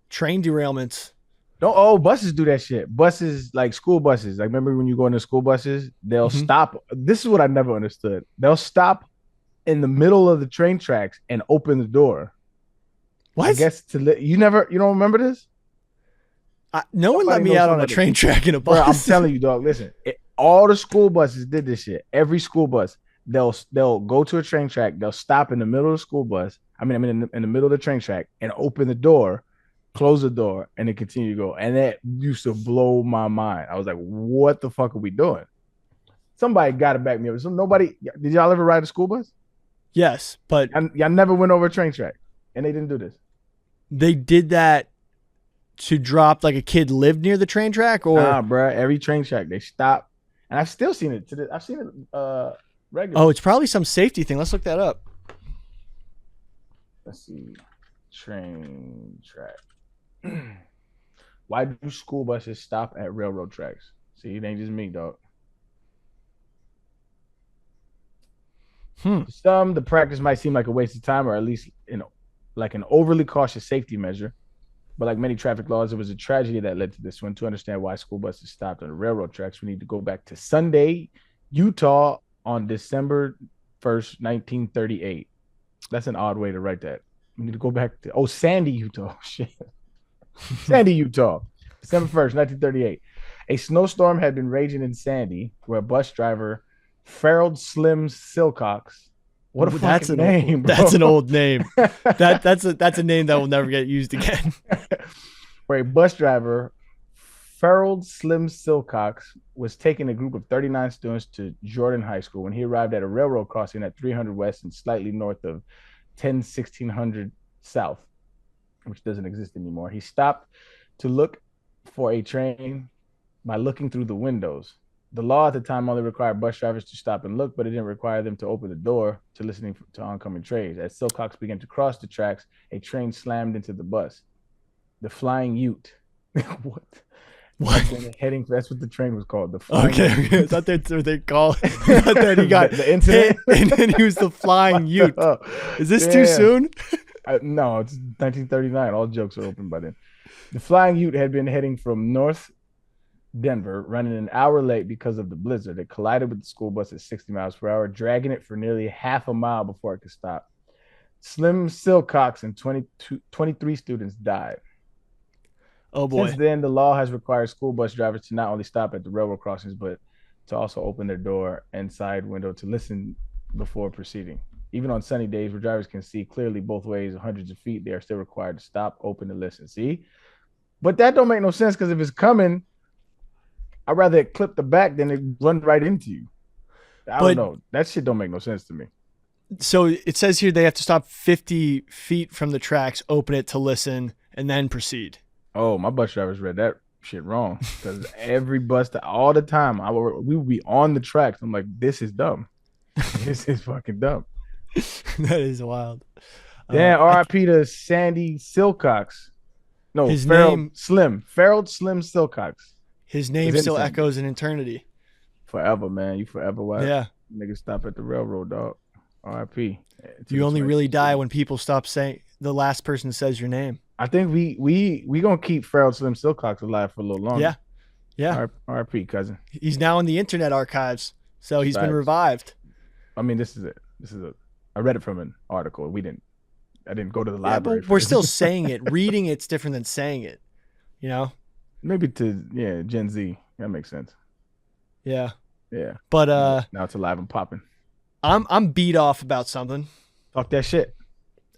train derailments. Buses do that shit. Buses, like school buses. Like, remember when you go into school buses, they'll stop. This is what I never understood. They'll stop in the middle of the train tracks and open the door. What? I guess you don't remember this? No one let me out on a train track in a bus. Bro, I'm telling you, dog. Listen, all the school buses did this shit. Every school bus, they'll go to a train track. They'll stop in the middle of the school bus. In the middle of the train track and open the door, close the door, and then continue to go. And that used to blow my mind. I was like, what the fuck are we doing? Somebody got to back me up. So did y'all ever ride a school bus? Yes, but y'all never went over a train track, and they didn't do this. They did that to drop like a kid lived near the train track, or nah, bro. Every train track they stop, and I've still seen it. I've seen it regularly. Oh, it's probably some safety thing. Let's look that up. Let's see, train track. Why do school buses stop at railroad tracks? See, it ain't just me, dog. To some, the practice might seem like a waste of time, or at least like an overly cautious safety measure. But like many traffic laws, it was a tragedy that led to this one. To understand why school buses stopped on the railroad tracks, we need to go back to Sunday, Utah, on December 1st, 1938. That's an odd way to write that. We need to go back to Sandy, Utah. Shit. Sandy, Utah. December 1st, 1938. A snowstorm had been raging in Sandy, where bus driver Farrell Slim Silcox. What a fucking name, bro. That's an old name. That's a name that will never get used again. Where a bus driver Farrell Slim Silcox was taking a group of 39 students to Jordan High School when he arrived at a railroad crossing at 300 West and slightly north of 1600 South, which doesn't exist anymore. He stopped to look for a train by looking through the windows. The law at the time only required bus drivers to stop and look, but it didn't require them to open the door to listening to oncoming trains. As Silcox began to cross the tracks, a train slammed into the bus. The Flying Ute. What? Heading. That's what the train was called. The Flying Ute. I thought that's what they call it. I thought that he got the incident, and then he was the Flying Ute. Is this too soon? No, it's 1939. All jokes are open by then. The Flying Ute had been heading from North Denver, running an hour late because of the blizzard. It collided with the school bus at 60 miles per hour, dragging it for nearly half a mile before it could stop. Slim Silcox and 23 students died. Oh boy. Since then, the law has required school bus drivers to not only stop at the railroad crossings, but to also open their door and side window to listen before proceeding. Even on sunny days where drivers can see clearly both ways, hundreds of feet, they are still required to stop, open, and listen. See? But that don't make no sense, because if it's coming, I'd rather it clip the back than it run right into you. I don't know. That shit don't make no sense to me. So it says here they have to stop 50 feet from the tracks, open it to listen, and then proceed. Oh, my bus drivers read that shit wrong, because every bus, all the time, we would be on the tracks. I'm like, this is dumb. This is fucking dumb. That is wild. Yeah, R.I.P. to Sandy Silcox. No, Farrell Slim Silcox. His name still echoes in eternity. Forever, man. You forever wild. Yeah. Niggas stop at the railroad, dog. R.I.P. You only really die when people stop saying the last person says your name. I think we gonna keep Farrell Slim Silcox alive for a little longer. Yeah. R.I.P. cousin. He's now in the Internet Archives, so he's been revived. I mean, this is it. I read it from an article. I didn't go to the library. But we're still saying it. Reading it's different than saying it. You know? Maybe to Gen Z. That makes sense. Yeah. Yeah. But now it's alive and popping. I'm beat off about something. Talk that shit.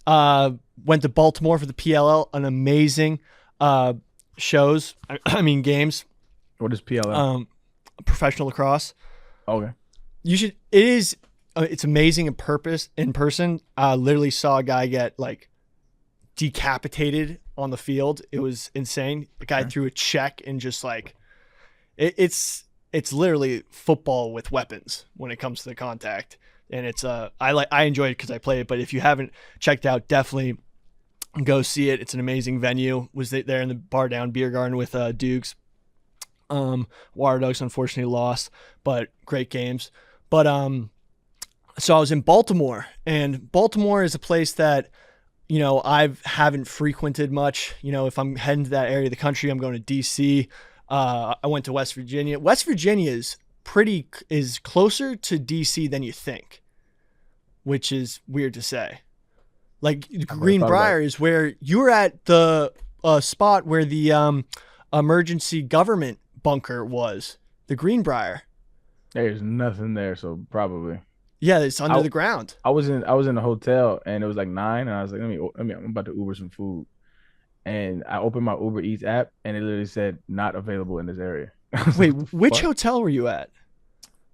Went to Baltimore for the PLL, an amazing games. What is PLL? Professional lacrosse. Okay. It's amazing in person. Literally saw a guy get like decapitated on the field. It was insane. The guy threw a check and just like it's literally football with weapons when it comes to the contact. And it's I enjoy it because I play it. But if you haven't checked out, definitely go see it. It's an amazing venue. Was there in the Bar Down Beer Garden with Dukes. Water Dogs unfortunately lost, but great games. But so I was in Baltimore, and Baltimore is a place that I haven't frequented much. If I'm heading to that area of the country, I'm going to DC. I went to West Virginia. West Virginia is closer to DC than you think, which is weird to say. Like Greenbrier is where you were at the spot where the emergency government bunker was. The Greenbrier. There's nothing there, so probably. Yeah, it's under the ground. I was in a hotel, and it was like 9, and I was like, I'm about to Uber some food, and I opened my Uber Eats app, and it literally said not available in this area. Wait, which hotel were you at?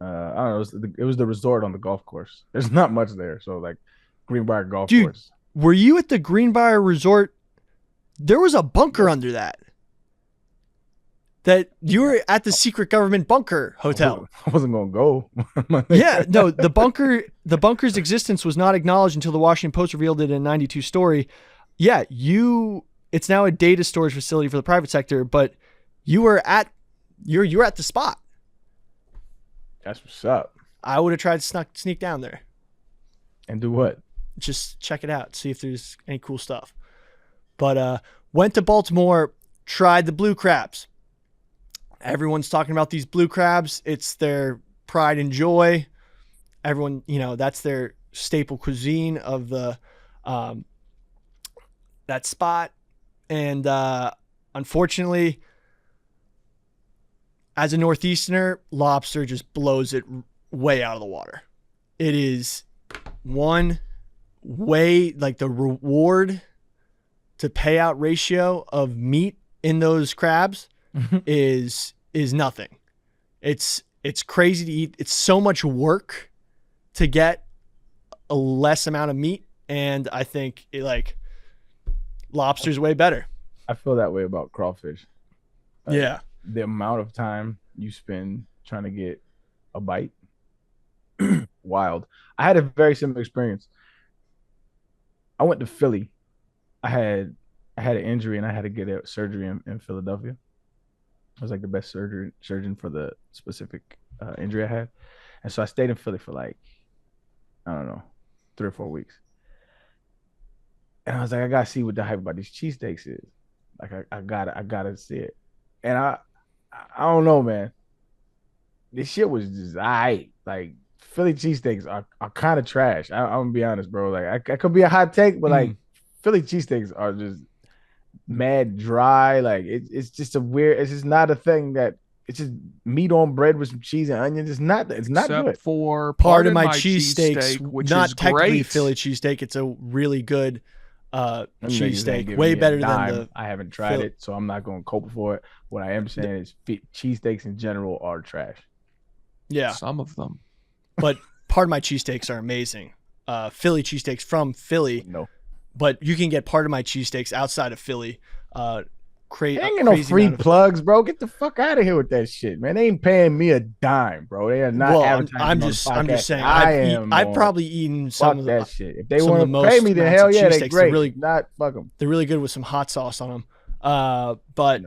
I don't know. It was the resort on the golf course. There's not much there, so like Greenbrier Golf Course. Were you at the Greenbrier Resort? There was a bunker under that. That you were at the secret government bunker hotel. I wasn't gonna go. Yeah, no, the bunker's existence was not acknowledged until the Washington Post revealed it in a 92 story. Yeah, it's now a data storage facility for the private sector, but you were at the spot. That's what's up. I would have tried to sneak down there. And do what? Just check it out, see if there's any cool stuff. But went to Baltimore, tried the blue crabs. Everyone's talking about these blue crabs. It's their pride and joy. Everyone, that's their staple cuisine of the that spot. And unfortunately, as a Northeasterner, lobster just blows it way out of the water. It is one way, like the reward to payout ratio of meat in those crabs is nothing. It's crazy to eat. It's so much work to get a less amount of meat, and I think lobster's way better. I feel that way about crawfish. Yeah. The amount of time you spend trying to get a bite, wild. I had a very similar experience. I went to Philly. I had an injury and I had to get a surgery in Philadelphia. I was like the best surgeon for the specific injury I had, and so I stayed in Philly for like, I don't know, 3 or 4 weeks. And I was like, I gotta see what the hype about these cheesesteaks is. Like I gotta see it. And I don't know, man. This shit was just aight. Like Philly cheesesteaks are kind of trash. I'm gonna be honest, bro. Like I could be a hot take, but like Philly cheesesteaks are just mad dry. Like it's just a weird. It's just not a thing that. It's just meat on bread with some cheese and onions. It's not Except good. For part of my cheesesteaks, which not is technically great. Philly cheesesteak. It's a really good cheesesteak, way better than the. I haven't tried it, so I'm not going to cope for it. What I am saying is cheesesteaks in general are trash. Yeah, some of them, but part of my cheesesteaks are amazing. Philly cheesesteaks from Philly. No, but you can get part of my cheesesteaks outside of Philly. Ain't no free plugs, bro. Get the fuck out of here with that shit, man. They ain't paying me a dime, bro. They are not. Well, advertising I'm just saying. I've probably eaten some of that shit. If they want to pay me, then hell yeah, they great. Really, not fuck them. They're really good with some hot sauce on them. But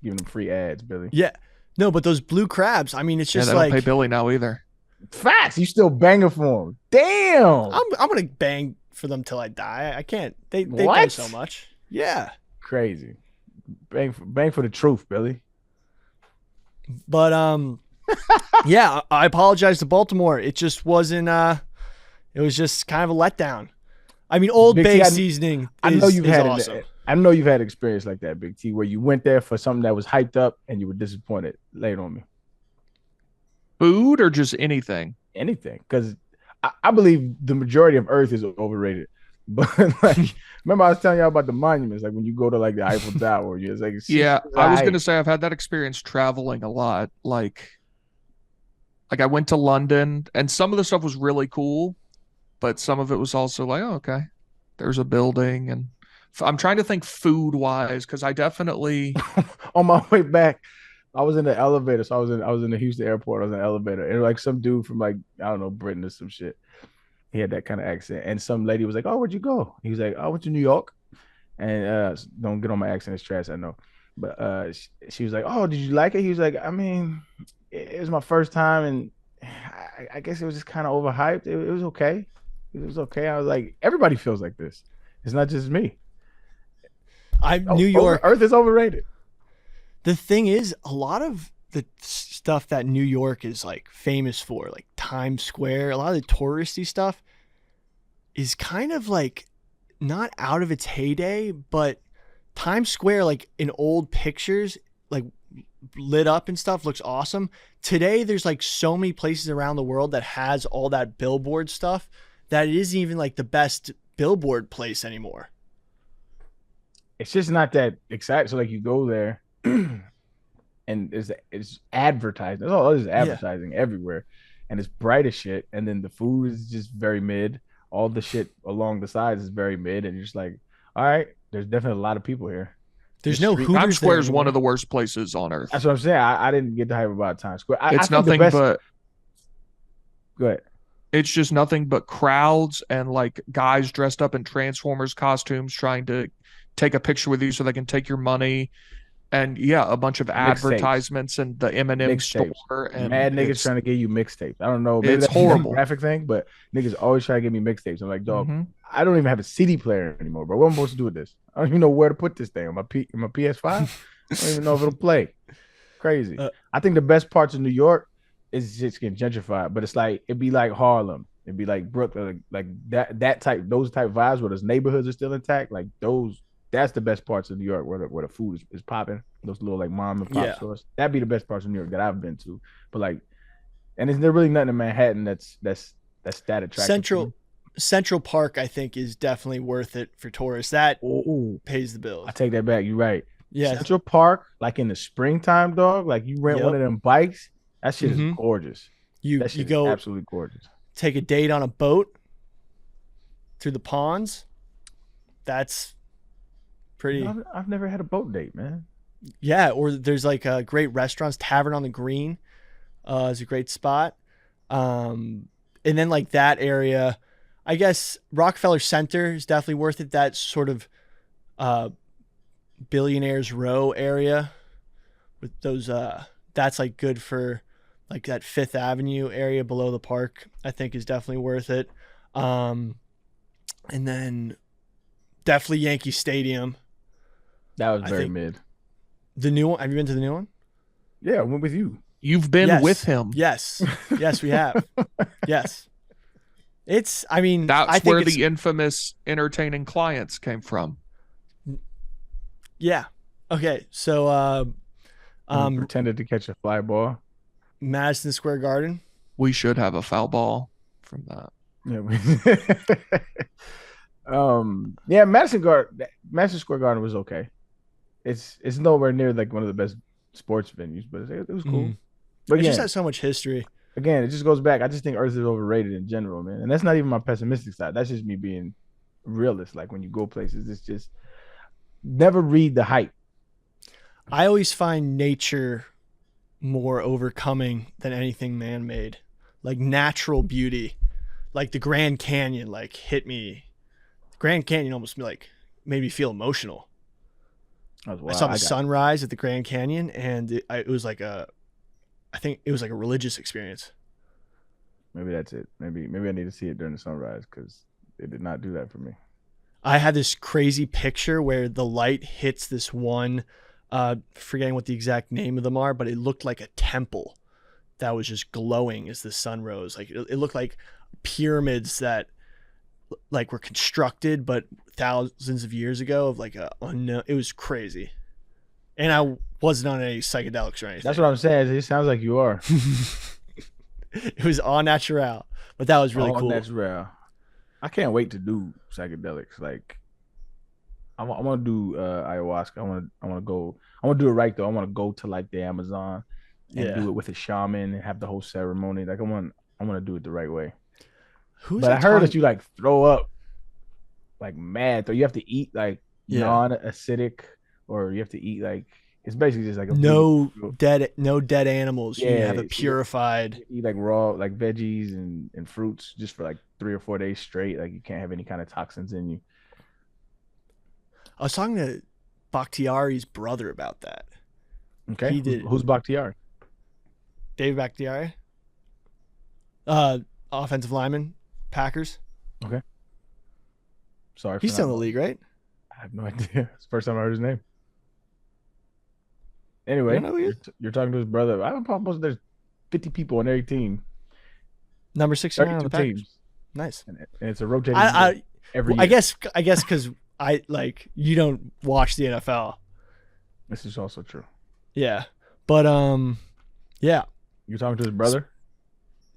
giving them free ads, Billy. Yeah, no, but those blue crabs. I mean, it's just they don't pay Billy now either. Facts. You still banging for them? Damn. I'm gonna bang for them till I die. I can't. They pay so much. Yeah. Crazy. Bang for the truth, Billy. But yeah, I apologize to Baltimore. It just wasn't. It was just kind of a letdown. I mean, Old Bay seasoning. I know you've had awesome. I know you've had experience like that, Big T, where you went there for something that was hyped up and you were disappointed. Lay it on me. Food or just anything? Anything, because I believe the majority of Earth is overrated. But like, remember I was telling y'all about the monuments, like when you go to like the Eiffel Tower, you're like, yeah, I was gonna say I've had that experience traveling a lot. Like I went to London, and some of the stuff was really cool, but some of it was also like, oh, okay, there's a building, and I'm trying to think food wise because I definitely on my way back, I was in the elevator, so I was in the Houston airport. I was in the elevator, and like some dude from like I don't know Britain or some shit. He had that kind of accent, and some lady was like, "Oh, where'd you go?" He was like, "I went to New York." And don't get on my accent; it's trash, I know. But she was like, "Oh, did you like it?" He was like, "I mean, it was my first time, and I guess it was just kind of overhyped. It was okay. It was okay." I was like, "Everybody feels like this. It's not just me." New York Earth is overrated. The thing is, a lot of the stuff that New York is like famous for, like Times Square, a lot of the touristy stuff is kind of like not out of its heyday, but Times Square, like in old pictures, like lit up and stuff, looks awesome. Today, there's like so many places around the world that has all that billboard stuff that it isn't even like the best billboard place anymore. It's just not that exciting. So like you go there and it's advertising. There's all this advertising everywhere, and it's bright as shit. And then the food is just very mid. All the shit along the sides is very mid, and you're just like, all right, there's definitely a lot of people here. There's no Hooters. Times Square is one of the worst places on earth. That's what I'm saying. I didn't get the hype about Times Square. It's nothing but. Go ahead. It's just nothing but crowds and like guys dressed up in Transformers costumes trying to take a picture with you so they can take your money. And yeah, a bunch of advertisements and the M&M store. And mad niggas trying to get you mixtapes. I don't know. Maybe it's that's horrible. A graphic thing, but niggas always try to give me mixtapes. I'm like, dog, I don't even have a CD player anymore, bro. What am I supposed to do with this? I don't even know where to put this thing. On my PS5? I don't even know if it'll play. Crazy. I think the best parts of New York is just getting gentrified, but it's like, it'd be like Harlem. It'd be like Brooklyn, like that type, those type vibes where those neighborhoods are still intact. Like That's the best parts of New York where the food is popping. Those little like mom and pop Yeah. stores. That'd be the best parts of New York that I've been to. But like, and is there really nothing in Manhattan that's that attractive to me? Central Park, I think, is definitely worth it for tourists. That Oh, pays the bills. I take that back. You're right. Yeah. Central Park, like in the springtime, dog. Like you rent one Yep. of them bikes. That shit is Mhm. gorgeous. You That shit is go absolutely gorgeous. take a date on a boat through the ponds. That's pretty. I've never had a boat date, man. Yeah, or there's like great restaurants. Tavern on the Green is a great spot. And then like that area, I guess Rockefeller Center is definitely worth it. That sort of Billionaires Row area with those. That's like good for like that Fifth Avenue area below the park. I think is definitely worth it. And then definitely Yankee Stadium. That was I very think- mid. The new one. Have you been to the new one? Yeah, I went with you. You've been Yes. with him. Yes. Yes, we have. Yes. It's, I mean, That's I think where it's, the infamous entertaining clients came from. yeah. Okay. So, Pretended to catch a fly ball. Madison Square Garden. We should have a foul ball from that. Yeah. Yeah, Madison Square Garden was okay. It's nowhere near like one of the best sports venues, but it was cool. Mhm. But It just again, has so much history. it just goes back. I just think Earth is overrated in general, man. And that's not even my pessimistic side. That's just me being realist. Like when you go places, it's just never read the hype. I always find nature more overcoming than anything man-made. Like natural beauty, like the Grand Canyon, like hit me. The Grand Canyon almost like made me feel emotional. That was I wild. saw the sunrise at the Grand Canyon, and it was like I think it was like a religious experience. Maybe that's it. Maybe I need to see it during the sunrise because it did not do that for me. I had this crazy picture where the light hits this one, forgetting what the exact name of them are, but it looked like a temple that was just glowing as the sun rose. Like it looked like pyramids that like were constructed, but thousands of years ago of like a unknown. It was crazy, and I wasn't on any psychedelics or anything. That's what I'm saying. It sounds like you are. It was all natural, but that was really All cool. natural. I can't wait to do psychedelics. Like I want to do ayahuasca. I want to go. I want to do it right though. I want to go to like the Amazon and do it with a shaman and have the whole ceremony. Like I want to do it the right way. But I heard that you like throw up like mad. So you have to eat like non-acidic, or you have to eat like it's basically just like a no dead animals. You Yeah, have it purified. you eat like raw like veggies and fruits just for like 3 or 4 days straight. Like you can't have any kind of toxins in you. I was talking to Bakhtiari's brother about that. Okay, He did. Who's Bakhtiari? David Bakhtiari, offensive lineman, Packers. Sorry, He's still in the league, right? I have no idea. It's the first time I heard his name. Anyway, You don't know who he is? you're talking to his brother. I don't know. There's 50 people on every team, Number 69 on 32 the Packers. teams, Nice. and it's a rotating I every well, year. I guess because I like you don't watch the NFL. This is also true. Yeah, but yeah, You're talking to his brother?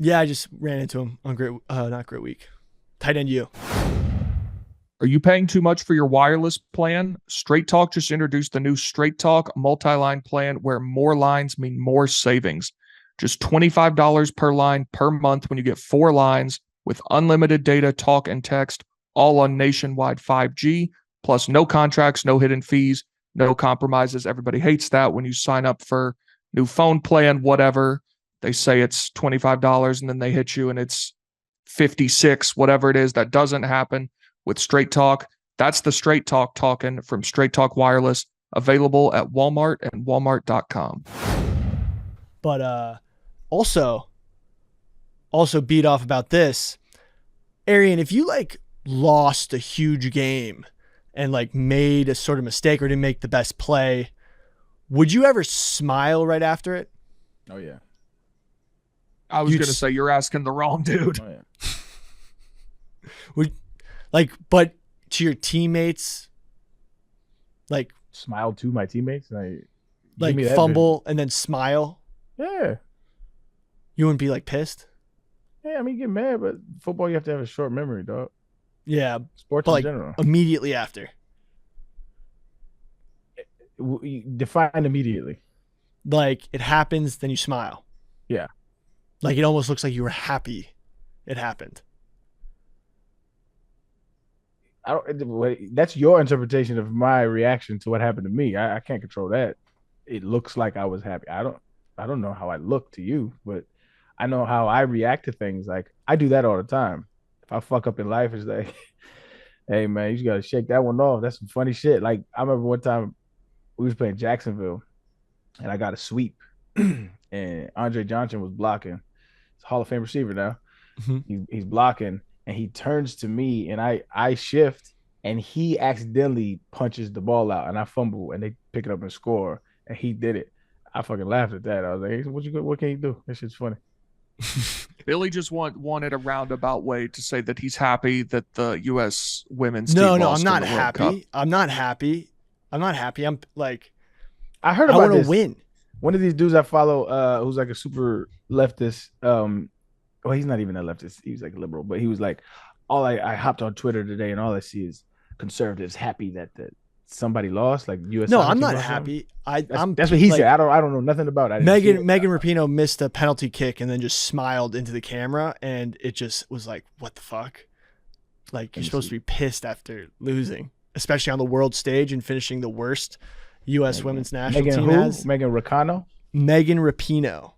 I just ran into him on not great week. Tight end U. Are you paying too much for your wireless plan? Straight Talk just introduced the new Straight Talk multi-line plan where more lines mean more savings. Just $25 per line per month when you get 4 lines with unlimited data, talk, and text, all on nationwide 5G, plus no contracts, no hidden fees, no compromises. Everybody hates that when you sign up for new phone plan, whatever. They say it's $25 and then they hit you and it's 56, whatever it is. That doesn't happen with Straight Talk. That's the Straight Talk talking from Straight Talk Wireless, available at Walmart and walmart.com. But also beat off about this, Arian. If you like lost a huge game and like made a sort of mistake or didn't make the best play, would you ever smile right after it? Oh yeah. I was going to say, you're asking the wrong dude. Oh yeah. But to your teammates, Like Smile to my teammates. Give me that fumble and then smile. Yeah. You wouldn't be like pissed? Yeah, I mean, you get mad, but football, you have to have a short memory, dog. Yeah. Sports But in like general. immediately after. Define immediately. Like it happens, then you smile. Yeah. Like it almost looks like you were happy it happened. That's your interpretation of my reaction to what happened to me. I can't control that. It looks like I was happy. I don't know how I look to you, but I know how I react to things. Like I do that all the time. If I fuck up in life, it's like, hey man, you just gotta shake that one off. That's some funny shit. Like I remember one time we was playing Jacksonville and I got a sweep and Andre Johnson was blocking. He's a Hall of Fame receiver now. He's blocking and he turns to me and I shift and he accidentally punches the ball out and I fumble and they pick it up and score and he did it. I fucking laughed at that. I was like, hey, what can you do? That shit's funny. Billy just wanted a roundabout way to say that he's happy that the U.S. women's team No, lost I'm not in the World Cup. happy. I'm not happy. I'm not happy. I'm like, I heard I about want to this. win. One of these dudes I follow, who's like a super leftist. Well, he's not even a leftist. He's like liberal, but he was like, I hopped on Twitter today, and all I see is conservatives happy that somebody lost, like U.S. No, soccer I'm team not lost something. happy. That's what he said. I don't know nothing about it. Megan Rapinoe missed a penalty kick and then just smiled into the camera, and it just was like, what the fuck? Like you're supposed to be pissed after losing, especially on the world stage and finishing the worst U.S. women's national team has. Megan Rapinoe. Megan Rapinoe.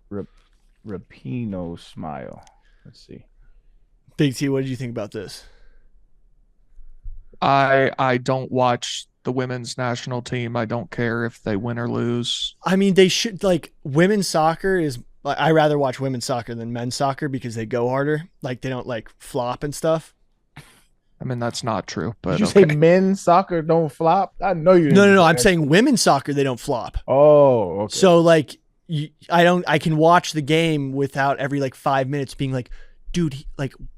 Rapinoe smile. Let's see. Big T, what did you think about this? I don't watch the women's national team. I don't care if they win or lose. I mean, they should, like, women's soccer is, like, I rather watch women's soccer than men's soccer because they go harder. Like, they don't, like, flop and stuff. I mean, that's not true. But did you say men's soccer don't flop? I know you didn't. No. I'm saying women's soccer, they don't flop. Oh, okay. So, like, I can watch the game without every, like, 5 minutes being like, dude, he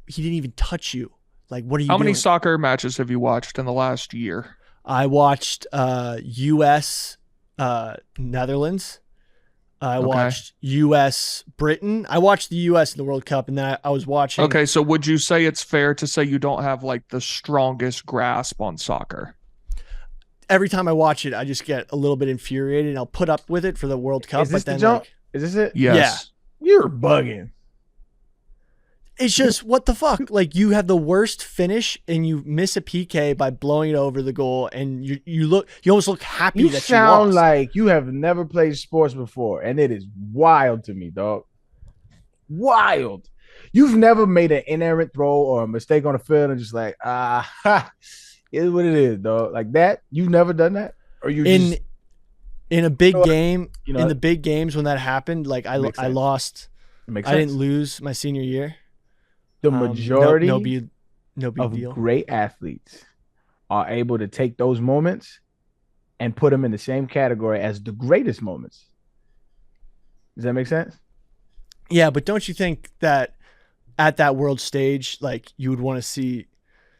didn't even touch you. Like, what are you doing? How many soccer matches have you watched in the last year? I watched U.S. Netherlands. I watched U.S. Britain. I watched the U.S. in the World Cup, and then I was watching. Okay, so would you say it's fair to say you don't have like the strongest grasp on soccer? Every time I watch it, I just get a little bit infuriated, and I'll put up with it for the World Cup. Is this but then, the jump? like, is this it? Yes. Yeah. You're bugging. It's just, what the fuck? Like, you have the worst finish and you miss a PK by blowing it over the goal, and you almost look happy that you lost. You sound like you have never played sports before, and it is wild to me, dog. Wild. You've never made an inerrant throw or a mistake on the field and just like, it is what it is, dog. Like that, you've never done that? Or you in a big game, you know, in the big games when that happened, like I lost. I didn't lose my senior year. The majority no big of deal. Great athletes are able to take those moments and put them in the same category as the greatest moments. Does that make sense? Yeah, but don't you think that at that world stage, like, you would want to see,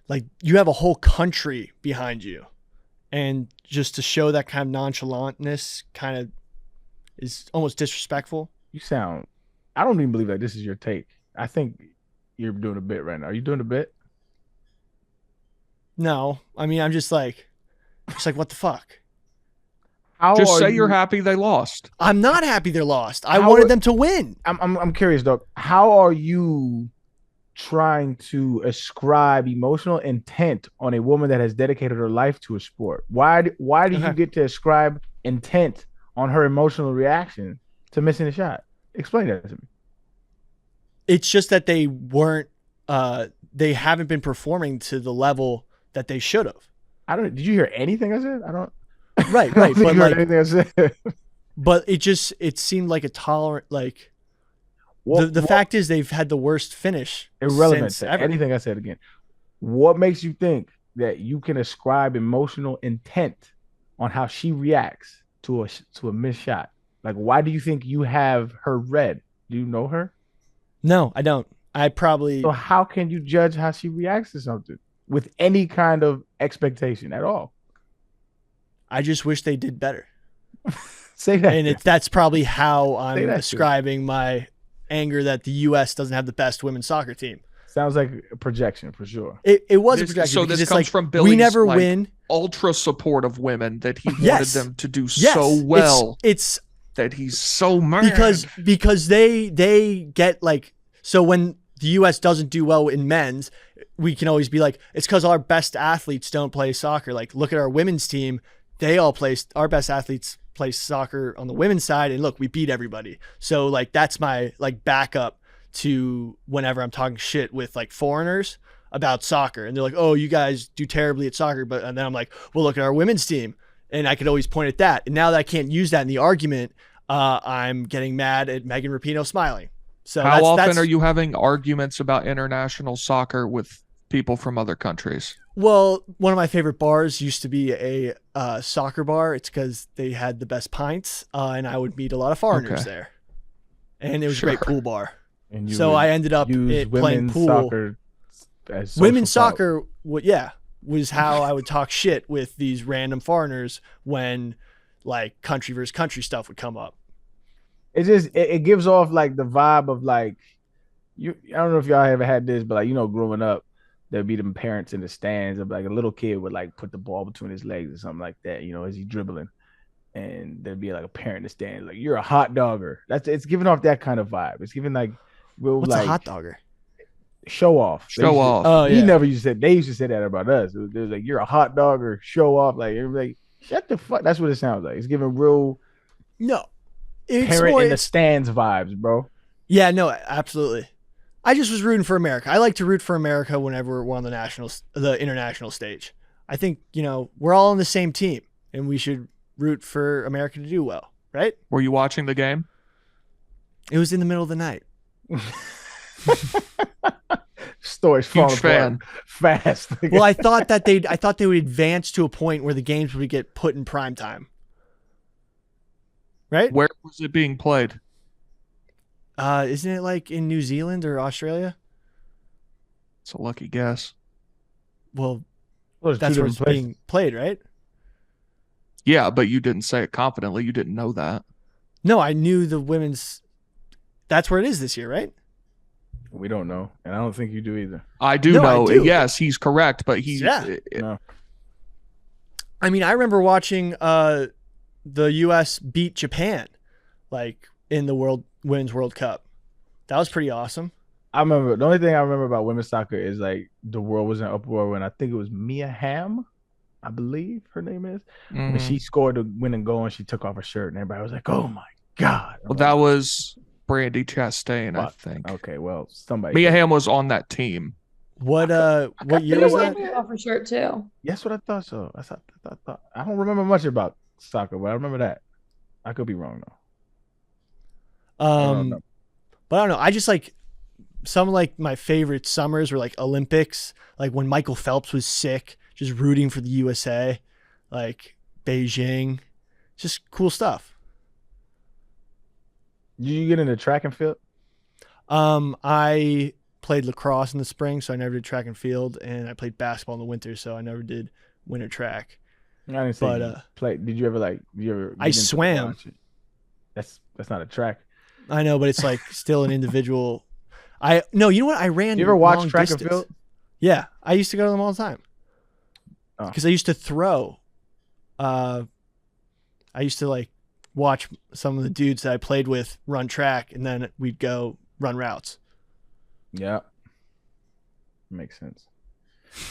like, you have a whole country behind you, and just to show that kind of nonchalantness kind of is almost disrespectful. I don't even believe that this is your take. I think you're doing a bit right now. Are you doing a bit? No, I mean, I'm just like, what the fuck? Just say you're happy they lost. I'm not happy they're lost. I wanted them to win. I'm curious, Doc. How are you trying to ascribe emotional intent on a woman that has dedicated her life to a sport? Why do you get to ascribe intent on her emotional reaction to missing a shot? Explain that to me. It's just that they weren't. They haven't been performing to the level that they should have. Did you hear anything I said? I don't. Right. But like, anything I said. But it seemed like a tolerant, like, the fact is they've had the worst finish. Irrelevant since to ever. anything I said again. What makes you think that you can ascribe emotional intent on how she reacts to a missed shot? Like, why do you think you have her read? Do you know her? No, I don't. So how can you judge how she reacts to something with any kind of expectation at all? I just wish they did better. Say that. And that's probably how I'm that describing my anger that the U.S. doesn't have the best women's soccer team. Sounds like a projection for sure. It was a projection. So because this it's comes like, from Billy's we never win. ultra support of women that he wanted Yes. them to do Yes. so well. It's that he's so mad because they get like, so when the U.S. doesn't do well in men's, we can always be like, it's because our best athletes don't play soccer. Like, look at our women's team. They all play, our best athletes play soccer on the women's side. And look, we beat everybody. So like, that's my like backup to whenever I'm talking shit with like foreigners about soccer. And they're like, oh, you guys do terribly at soccer. And then I'm like, well, look at our women's team. And I could always point at that. And now that I can't use that in the argument, I'm getting mad at Megan Rapinoe smiling. So how often are you having arguments about international soccer with people from other countries? Well, one of my favorite bars used to be a soccer bar. It's because they had the best pints, and I would meet a lot of foreigners there. And it was a great pool bar. And so I ended up playing pool. Soccer as women's soccer, was how I would talk shit with these random foreigners when like country versus country stuff would come up. It just it gives off like the vibe of like I don't know if y'all ever had this, but like, you know, growing up, there'd be them parents in the stands of like a little kid would like put the ball between his legs or something like that, you know, as he's dribbling. And there'd be like a parent in the stand, like, you're a hot dogger. It's giving off that kind of vibe. It's giving like what's like a hot dogger? Show off. Show off. Oh, yeah. They used to say that about us. It was like, you're a hot dogger, show off. Like, everybody, shut the fuck. That's what it sounds like. It's giving real parent in the stands vibes, bro. Yeah, no, absolutely. I just was rooting for America. I like to root for America whenever we're on the international stage. I think, you know, we're all on the same team and we should root for America to do well, right? Were you watching the game? It was in the middle of the night. Story's falling apart fast. Well, I thought they would advance to a point where the games would get put in prime time. Right? Where was it being played? Isn't it like in New Zealand or Australia? It's a lucky guess. Well, that's where it's being played, right? Yeah, but you didn't say it confidently. You didn't know that. No, I knew the women's. That's where it is this year, right? We don't know, and I don't think you do either. I do know. I do. Yes, he's correct, but no. I mean, I remember watching the U.S. beat Japan, like in the Women's World Cup. That was pretty awesome. I remember the only thing I remember about women's soccer is like the world was in uproar when I think it was Mia Hamm, I believe her name is. When she scored the winning goal and she took off her shirt and everybody was like, "Oh my god!" Well, that was Brandy Chastain, I think. Okay, well, somebody. Mia Hamm was on that team. What year was that? Off her shirt too. Yes, what I thought so. I don't remember much about soccer, but I remember that. I could be wrong though. But I don't know. I just like some of like my favorite summers were like Olympics, like when Michael Phelps was sick, just rooting for the USA, like Beijing, just cool stuff. Did you get into track and field? I played lacrosse in the spring, so I never did track and field, and I played basketball in the winter, so I never did winter track. I didn't say play. Did you ever I swam. That's not a track. I know, but it's like still an individual. You know what? I ran. You ever watch track and field? Yeah, I used to go to them all the time. Because I used to throw. I used to like watch some of the dudes that I played with run track, and then we'd go run routes. Yeah, makes sense.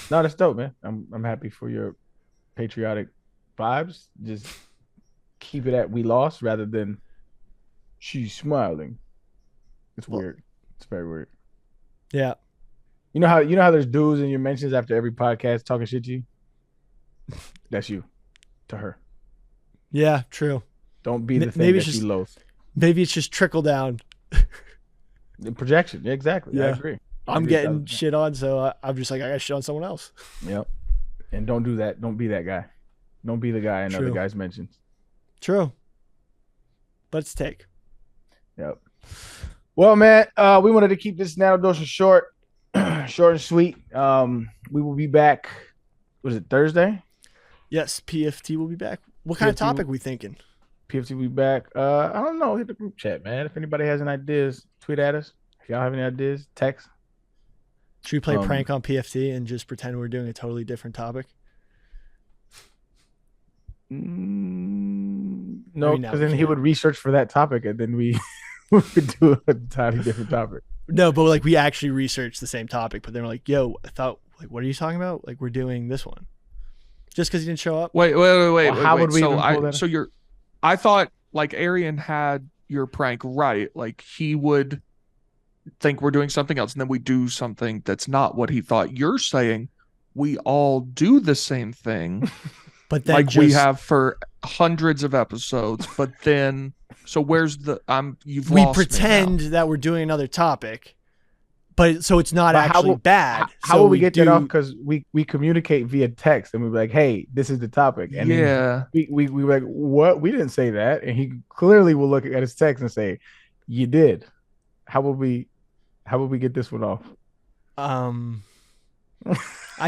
No, that's dope, man. I'm happy for your patriotic vibes. Just keep it at we lost rather than she's smiling. It's weird. It's very weird. Yeah. You know how there's dudes in your mentions after every podcast talking shit to you? That's you to her. Yeah, true. Don't be the thing that she loathes. Maybe it's just trickle down. The projection. Yeah, exactly. Yeah. I agree. I'm getting shit on, so I'm just like, I got shit on someone else. Yep. And don't do that. Don't be that guy. Don't be the guy in other guys' mentions. True. But it's take. Yep. Well, man, we wanted to keep this now dose short, short and sweet. We will be back. Was it Thursday? Yes, PFT will be back What kind of PFT topic we thinking? PFT will be back. I don't know. Hit the group chat, man. If anybody has any ideas, tweet at us. If y'all have any ideas, text. Should we play prank on PFT and just pretend we're doing a totally different topic? No, because then he would research for that topic, and then we would do a entirely different topic. No, but like we actually researched the same topic, but then we're like, "Yo, I thought, like, what are you talking about? Like, we're doing this one." Just because he didn't show up. Wait. How would we even pull that? So I thought like Arian had your prank right. Like he would think we're doing something else, and then we do something that's not what he thought. You're saying we all do the same thing, but then like we have for hundreds of episodes. But then, so where's the? You've we lost me pretend now. that we're doing another topic, but so it's not actually bad. How will we get that off? Because we communicate via text, and we're like, "Hey, this is the topic," and yeah, we were like, "What? We didn't say that," and he clearly will look at his text and say, "You did." How will we get this one off? I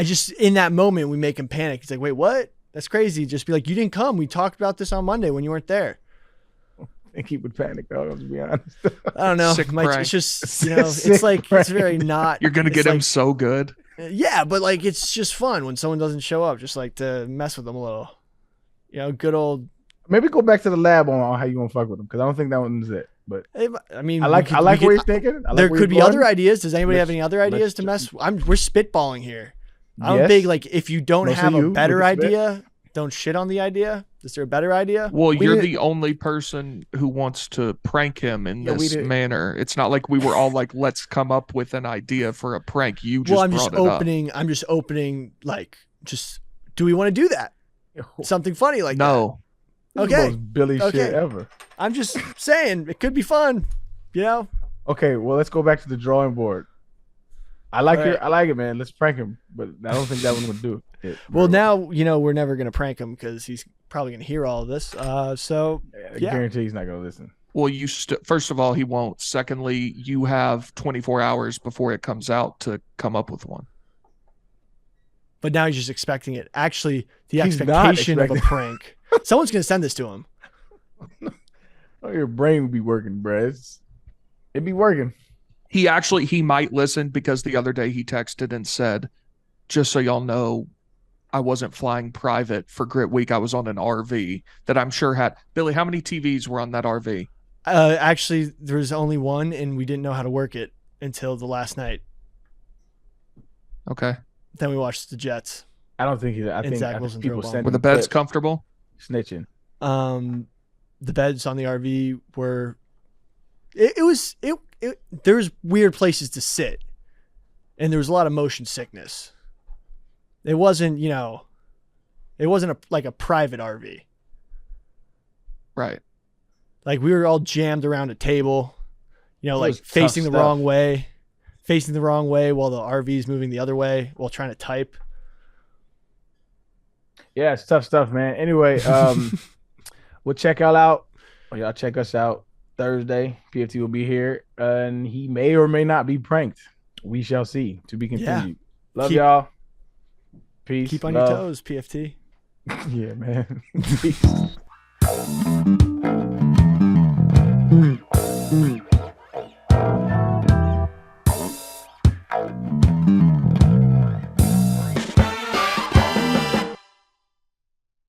just, in that moment, we make him panic. He's like, "Wait, what? That's crazy." Just be like, "You didn't come. We talked about this on Monday when you weren't there." I think he would panic, though, to be honest. I don't know. It's just, you know, it's like, it's very not. You're going to get him so good. Yeah, but like, it's just fun when someone doesn't show up, just like to mess with them a little. You know, good old. Maybe go back to the lab on how you want to fuck with him, because I don't think that one's it. But I mean, I like what you're thinking. There could be other ideas. Does anybody have any other ideas to mess? We're spitballing here. I'm big. Like, if you don't have a better idea, don't shit on the idea. Is there a better idea? Well, you're the only person who wants to prank him in this manner. It's not like we were all like, let's come up with an idea for a prank. You just I'm just opening. Like, just do we want to do that? Something funny like that? No. Okay. Most Billy shit ever. I'm just saying it could be fun, you know. Okay, well, let's go back to the drawing board. I like it, man. Let's prank him, but I don't think that one would do it. Well, now you know we're never gonna prank him because he's probably gonna hear all of this. So I guarantee he's not gonna listen. Well, first of all, he won't. Secondly, you have 24 hours before it comes out to come up with one. But now he's just expecting it. Actually, the expectation of a prank. Someone's gonna send this to him. Oh, your brain would be working, bro. It'd be working. He might listen because the other day he texted and said, just so y'all know, I wasn't flying private for Grit Week. I was on an RV that I'm sure had. Billy, how many TVs were on that RV? Actually, there was only one, and we didn't know how to work it until the last night. Okay. Then we watched the Jets. I don't think I think people send. Were the beds comfortable? Snitching. The beds on the RV were. There was weird places to sit, and there was a lot of motion sickness. It wasn't, like a private RV. Right. Like we were all jammed around a table, like facing the wrong way while the RV's moving the other way while trying to type. Yeah, it's tough stuff, man. Anyway, we'll check y'all out. Or y'all check us out Thursday. PFT will be here, and he may or may not be pranked. We shall see. To be continued. Yeah. Love y'all. Peace. Keep on your toes, PFT. Yeah, man. Peace.